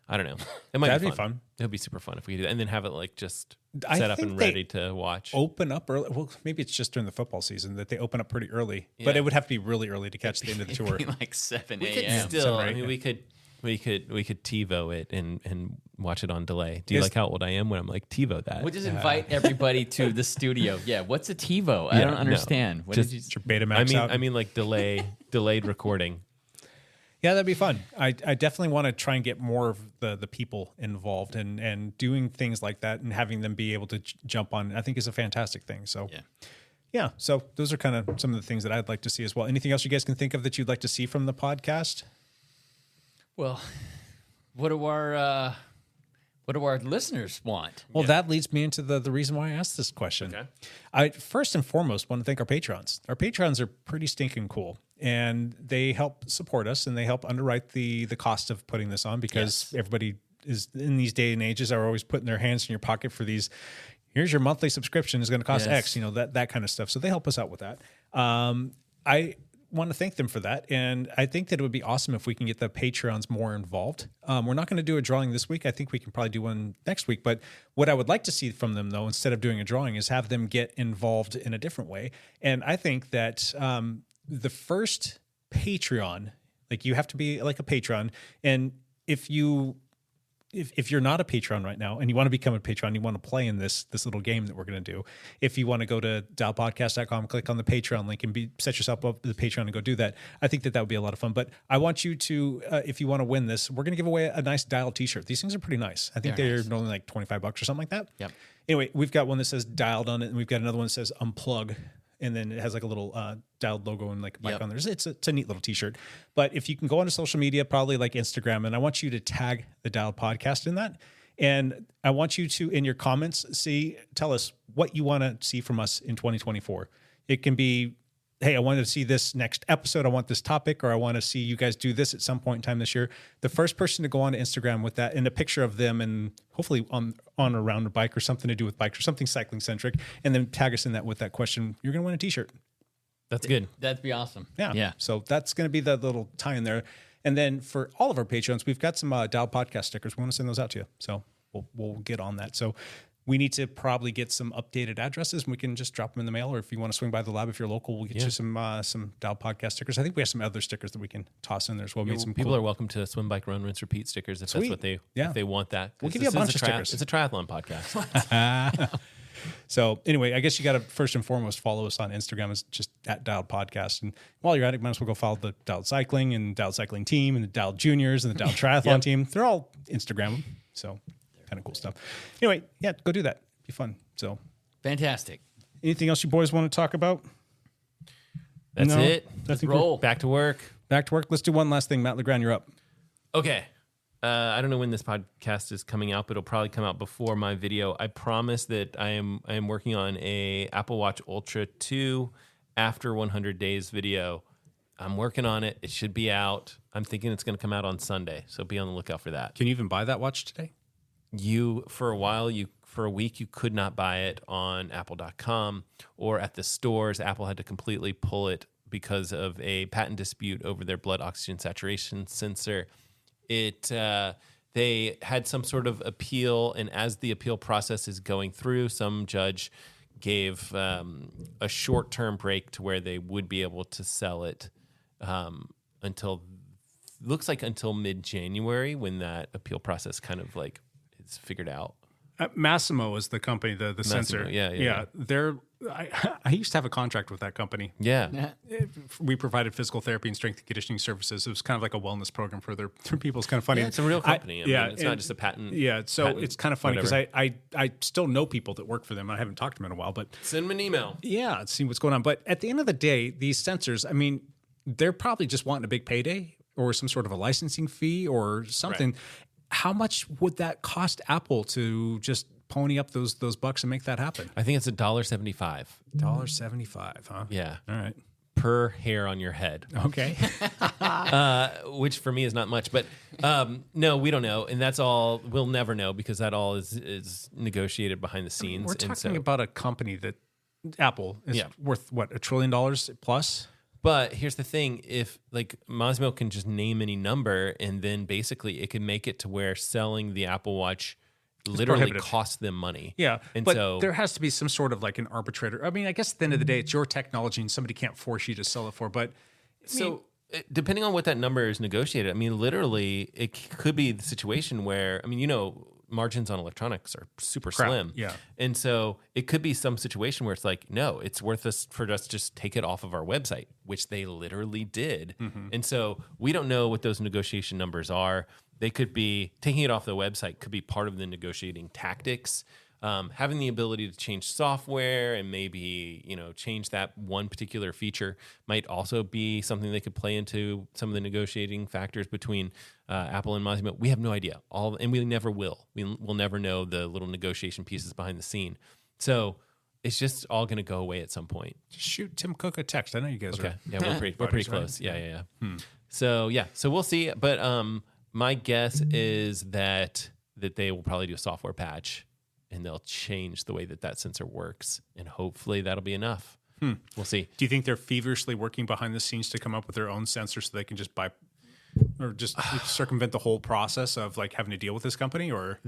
Speaker 8: I don't know. It might
Speaker 2: That'd
Speaker 8: be
Speaker 2: be fun.
Speaker 8: It would be super fun if we could do that, and then have it like just
Speaker 2: I
Speaker 8: set up
Speaker 2: think
Speaker 8: and
Speaker 2: they
Speaker 8: ready to watch.
Speaker 2: open up early? Well, maybe it's just during the football season that they open up pretty early, but
Speaker 8: Yeah.
Speaker 2: it would have to be really early to catch the end of the tour.
Speaker 4: Like 7
Speaker 8: We could
Speaker 4: a.m.
Speaker 8: still.
Speaker 2: right?
Speaker 8: I mean, we could TiVo it and watch it on delay. Do you
Speaker 2: Is-
Speaker 8: like how old I am when I'm like TiVo that?
Speaker 4: We'll just invite everybody to the studio. Yeah, what's a TiVo? I don't understand. What
Speaker 8: Just-
Speaker 4: did you?
Speaker 2: Get your Betamax out.
Speaker 8: I mean, like delayed recording.
Speaker 2: Yeah, that'd be fun. I definitely want to try and get more of the people involved and doing things like that and having them be able to jump on, I think is a fantastic thing. So yeah, so those are kind of some of the things that I'd like to see as well. Anything else you guys can think of that you'd like to see from the podcast?
Speaker 4: Well, what do our listeners want?
Speaker 2: Well, that leads me into the reason why I asked this question. Okay. I first and foremost want to thank our patrons. Our patrons are pretty stinking cool, and they help support us and they help underwrite the cost of putting this on, because everybody is in these day and ages are always putting their hands in your pocket for these. Here's your monthly subscription is going to cost X, that kind of stuff. So they help us out with that. I want to thank them for that. And I think that it would be awesome if we can get the Patreons more involved. We're not going to do a drawing this week. I think we can probably do one next week. But what I would like to see from them, though, instead of doing a drawing, is have them get involved in a different way. And I think that the first Patreon, like you have to be like a patron. And if you're not a patron right now and you want to become a patron, you want to play in this little game that we're going to do. If you want to go to dialpodcast.com, click on the Patreon link and set yourself up with the Patreon and go do that. I think that would be a lot of fun. But I want you to, if you want to win this, we're going to give away a nice Dial t-shirt. These things are pretty nice. I think they're normally like $25 or something like that.
Speaker 4: Yep.
Speaker 2: Anyway, we've got one that says Dialed on it, and we've got another one that says Unplug. And then it has like a little Dialed logo and like a bike on there. It's a neat little t-shirt. But if you can go onto social media, probably like Instagram, and I want you to tag the Dialed podcast in that. And I want you to, in your comments, tell us what you want to see from us in 2024. It can be, hey, I wanted to see this next episode. I want this topic, or I want to see you guys do this at some point in time this year. The first person to go on to Instagram with that and a picture of them, and hopefully on or around a bike or something to do with bikes or something cycling centric, and then tag us in that with that question, you're going to win a t-shirt.
Speaker 8: That's good.
Speaker 4: That'd be awesome.
Speaker 2: Yeah. So that's going to be the little tie in there. And then for all of our patrons, we've got some Dial podcast stickers. We want to send those out to you. So we'll get on that. So we need to probably get some updated addresses, and we can just drop them in the mail. Or if you want to swing by the lab, if you're local, we'll get you some Dial podcast stickers. I think we have some other stickers that we can toss in there as well. Some
Speaker 8: People
Speaker 2: cool.
Speaker 8: are welcome to swim, bike, run, rinse, repeat stickers if
Speaker 2: Sweet.
Speaker 8: that's what they
Speaker 2: Yeah.
Speaker 8: if they want that.
Speaker 2: We'll give you a bunch of stickers.
Speaker 8: It's a triathlon podcast.
Speaker 2: So anyway, I guess you got to first and foremost follow us on Instagram. It's just at Dialed Podcast. And while you're at it, might as well go follow the Dialed Cycling and Dialed Cycling team and the Dialed Juniors and the Dialed Triathlon team. They're all Instagram. So kind of cool stuff. Anyway, yeah, go do that. It'd be fun. So
Speaker 4: Fantastic.
Speaker 2: anything else you boys want to talk about?
Speaker 8: That's
Speaker 2: No?
Speaker 8: it.
Speaker 2: Let's
Speaker 8: Roll. Back to work.
Speaker 2: Back to work. Let's do one last thing. Matt Legrand, you're up.
Speaker 8: Okay. I don't know when this podcast is coming out, but it'll probably come out before my video. I promise that I am working on a Apple Watch Ultra 2 after 100 days video. I'm working on it. It should be out. I'm thinking it's going to come out on Sunday, so be on the lookout for that.
Speaker 2: Can you even buy that watch today?
Speaker 8: For a week, you could not buy it on apple.com or at the stores. Apple had to completely pull it because of a patent dispute over their blood oxygen saturation sensor. They had some sort of appeal, and as the appeal process is going through, some judge gave a short-term break to where they would be able to sell it until mid-January, when that appeal process kind of like is figured out.
Speaker 2: Massimo is the company, the sensor.
Speaker 8: Yeah.
Speaker 2: I used to have a contract with that company.
Speaker 8: Yeah.
Speaker 2: We provided physical therapy and strength and conditioning services. It was kind of like a wellness program for their people. It's kind of funny.
Speaker 8: Yeah, it's a real company. I mean, it's not just a patent.
Speaker 2: Yeah, so
Speaker 8: patent,
Speaker 2: it's kind of funny because
Speaker 8: whatever.
Speaker 2: I still know people that work for them. I haven't talked to them in a while, but
Speaker 8: Send them an email.
Speaker 2: yeah, see what's going on. But at the end of the day, these sensors, I mean, they're probably just wanting a big payday or some sort of a licensing fee or something.
Speaker 8: Right.
Speaker 2: How much would that cost Apple to just pony up those bucks and make that happen?
Speaker 8: I think it's $1.75.
Speaker 2: $1.75, huh?
Speaker 8: Yeah.
Speaker 2: All right.
Speaker 8: Per hair on your head.
Speaker 2: Okay.
Speaker 8: Which for me is not much, but no, we don't know, and that's all. We'll never know because that all is negotiated behind the scenes.
Speaker 2: We're talking about a company that Apple is
Speaker 8: Yeah.
Speaker 2: worth what, $1 trillion plus?
Speaker 8: But here's the thing: if like Massimo can just name any number, and then basically it can make it to where selling the Apple Watch literally
Speaker 2: prohibitive.
Speaker 8: costs them money.
Speaker 2: Yeah,
Speaker 8: and
Speaker 2: but
Speaker 8: so
Speaker 2: there has to be some sort of like an arbitrator. I mean, I guess at the end of the day, it's your technology, and somebody can't force you to sell it for. But
Speaker 8: depending on what that number is negotiated, I mean, literally, it could be the situation where, I mean, margins on electronics are super slim.
Speaker 2: Yeah.
Speaker 8: And so it could be some situation where it's like, no, it's worth us for us to just take it off of our website, which they literally did.
Speaker 2: Mm-hmm.
Speaker 8: And so we don't know what those negotiation numbers are. They could be taking it off the website could be part of the negotiating tactics. Having the ability to change software and maybe, change that one particular feature might also be something they could play into some of the negotiating factors between Apple and Massimo. We have no idea. And we never will. We'll never know the little negotiation pieces behind the scene. So it's just all going to go away at some point.
Speaker 2: just shoot Tim Cook a text. I know you guys
Speaker 8: Okay.
Speaker 2: are.
Speaker 8: Yeah, we're pretty
Speaker 2: Buddies,
Speaker 8: close.
Speaker 2: right?
Speaker 8: Yeah. So we'll see. But my guess is that they will probably do a software patch. And they'll change the way that sensor works. And hopefully that'll be enough. We'll see.
Speaker 2: Do you think they're feverishly working behind the scenes to come up with their own sensor so they can just buy or just circumvent the whole process of like having to deal with this company? Or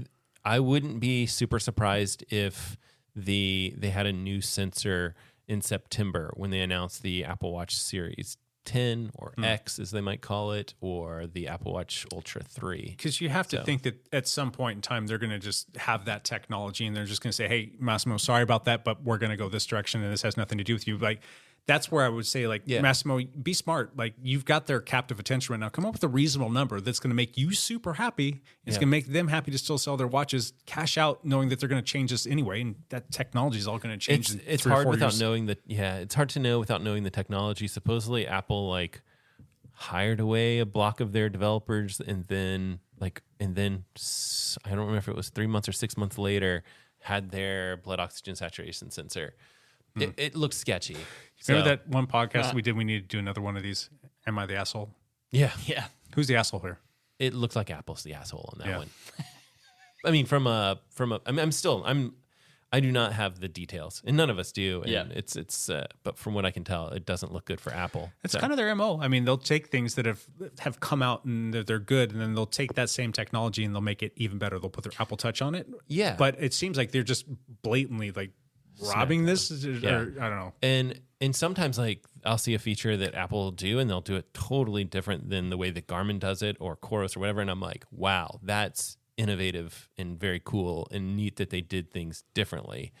Speaker 8: I wouldn't be super surprised if they had a new sensor in September when they announced the Apple Watch Series 10 or X, as they might call it, or the Apple Watch Ultra 3.
Speaker 2: because you have to think that at some point in time they're going to just have that technology and they're just going to say, "Hey, Massimo, sorry about that, but we're going to go this direction and this has nothing to do with you." Like that's where I would say, like, Massimo, be smart. Like you've got their captive attention right now. Come up with a reasonable number that's going to make you super happy. It's going to make them happy to still sell their watches. Cash out, knowing that they're going to change this anyway, and that technology is all going to change.
Speaker 8: It's hard without knowing that. Yeah, it's hard to know without knowing the technology. Supposedly, Apple hired away a block of their developers, and then I don't remember if it was 3 months or 6 months later, had their blood oxygen saturation sensor. It looks sketchy.
Speaker 2: Remember that one podcast we did? We need to do another one of these. Am I the asshole?
Speaker 8: Yeah.
Speaker 2: Who's the asshole here?
Speaker 8: It looks like Apple's the asshole on that one. I mean, I do not have the details, and none of us do. And it's but from what I can tell, it doesn't look good for Apple.
Speaker 2: It's kind of their MO. I mean, they'll take things that have come out and they're good, and then they'll take that same technology and they'll make it even better. They'll put their Apple Touch on it.
Speaker 8: Yeah.
Speaker 2: But it seems like they're just blatantly robbing this. Or, I don't know.
Speaker 8: And sometimes I'll see a feature that Apple will do, and they'll do it totally different than the way that Garmin does it or Coros or whatever. And I'm like, wow, that's innovative and very cool and neat that they did things differently.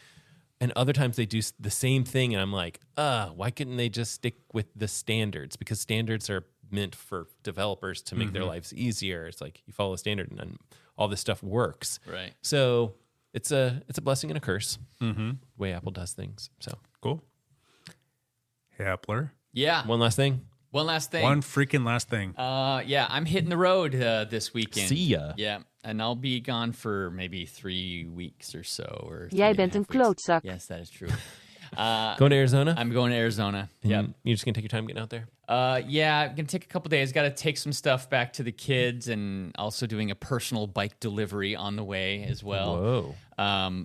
Speaker 8: And other times they do the same thing, and I'm like, why couldn't they just stick with the standards? Because standards are meant for developers to make their lives easier. It's like you follow a standard, and then all this stuff works.
Speaker 4: Right.
Speaker 8: So it's a blessing and a curse. The way Apple does things. So
Speaker 2: Cool. Hepler.
Speaker 4: Yeah.
Speaker 8: one last thing.
Speaker 4: One last thing.
Speaker 2: One freaking last thing.
Speaker 4: Yeah, I'm hitting the road this weekend.
Speaker 8: See ya.
Speaker 4: Yeah, and I'll be gone for maybe 3 weeks or so. Or
Speaker 11: Jij
Speaker 4: 3.5
Speaker 11: bent een
Speaker 4: weeks.
Speaker 11: klootzak.
Speaker 4: Yes, that is true.
Speaker 8: Going to Arizona?
Speaker 4: I'm going to Arizona. Yeah.
Speaker 8: You're just going to take your time getting out there?
Speaker 4: Yeah, I'm going to take a couple days. Got to take some stuff back to the kids and also doing a personal bike delivery on the way as well.
Speaker 8: Whoa.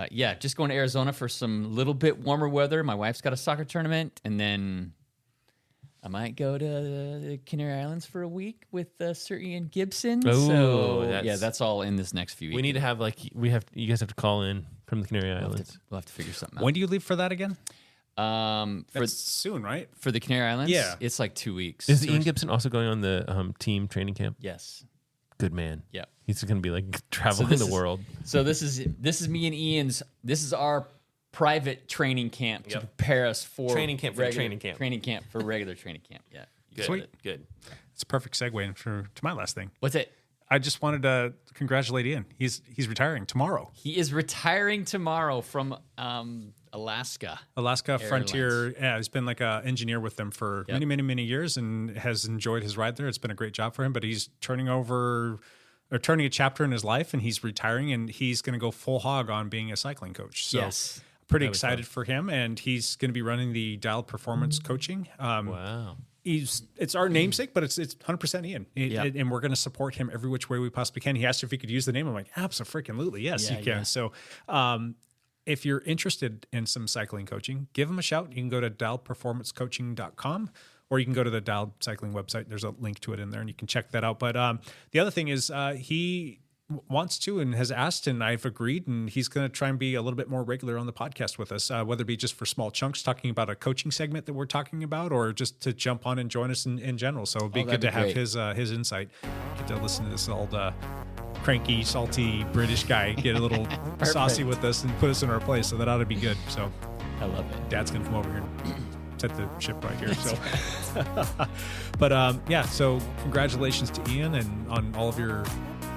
Speaker 4: Yeah, just going to Arizona for some little bit warmer weather. My wife's got a soccer tournament, and then I might go to the Canary Islands for a week with Sir Ian Gibson.
Speaker 8: Oh,
Speaker 4: So that's all in this next few weeks.
Speaker 8: We need to have you guys have to call in from the Canary Islands.
Speaker 4: We'll have to figure something out.
Speaker 2: When do you leave for that again?
Speaker 4: For
Speaker 2: That's soon, right?
Speaker 4: for the Canary Islands,
Speaker 2: Yeah.
Speaker 4: it's like 2 weeks.
Speaker 8: Is Ian Gibson also going on the team training camp?
Speaker 4: Yes.
Speaker 8: Good man.
Speaker 4: Yeah.
Speaker 8: He's going to be like traveling
Speaker 4: this
Speaker 8: the
Speaker 4: is-
Speaker 8: world.
Speaker 4: So this is me and Ian's. This is our private training camp to prepare us for
Speaker 8: Training camp for the
Speaker 4: regular-
Speaker 8: training camp.
Speaker 4: Training camp for regular training camp. Yeah.
Speaker 8: Good.
Speaker 2: Sweet.
Speaker 8: Good.
Speaker 2: It's a perfect segue to my last thing.
Speaker 4: What's it?
Speaker 2: I just wanted to congratulate Ian. He's retiring tomorrow.
Speaker 4: He is retiring tomorrow from Alaska.
Speaker 2: Alaska Frontier. Yeah, he's been like an engineer with them for many years and has enjoyed his ride there. It's been a great job for him, but he's turning a chapter in his life, and he's retiring, and he's going to go full hog on being a cycling coach. So
Speaker 4: Yes.
Speaker 2: pretty excited for him, and he's going to be running the Dialed Performance Coaching.
Speaker 8: Wow.
Speaker 2: It's our namesake, but it's 100% Ian. And we're going to support him every which way we possibly can. He asked if he could use the name. I'm like, absolutely, yes, you can.
Speaker 4: Yeah.
Speaker 2: So if you're interested in some cycling coaching, give him a shout. You can go to dialedperformancecoaching.com, or you can go to the Dialed Cycling website. There's a link to it in there, and you can check that out. But the other thing is he wants to and has asked, and I've agreed, and he's going to try and be a little bit more regular on the podcast with us, whether it be just for small chunks talking about a coaching segment that we're talking about, or just to jump on and join us in general. So it'd be good to have his insight. Get to listen to this old cranky, salty British guy get a little saucy with us and put us in our place. So that ought to be good. So
Speaker 4: I love it.
Speaker 2: Dad's going to come over here and set the ship right here. So, but yeah, so congratulations to Ian and on all of your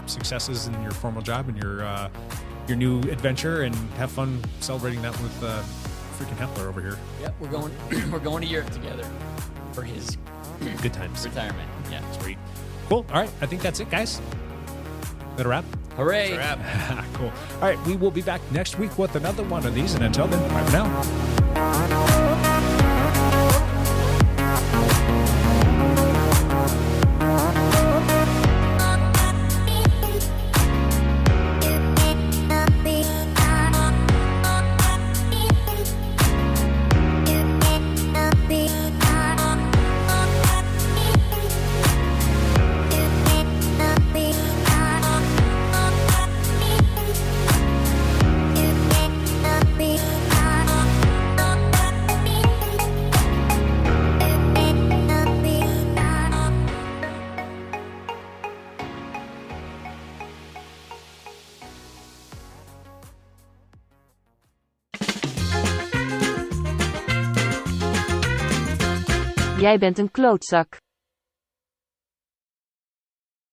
Speaker 2: successes in your formal job and your new adventure, and have fun celebrating that with freaking Hepler over here.
Speaker 4: Yep, we're going to Europe together for his
Speaker 8: Good times.
Speaker 4: retirement. Yeah.
Speaker 2: Sweet. Cool. All right. I think that's it, guys. Is that a wrap?
Speaker 4: Hooray.
Speaker 2: Cool. All right. We will be back next week with another one of these. And until then, bye for now.
Speaker 11: Jij bent een klootzak.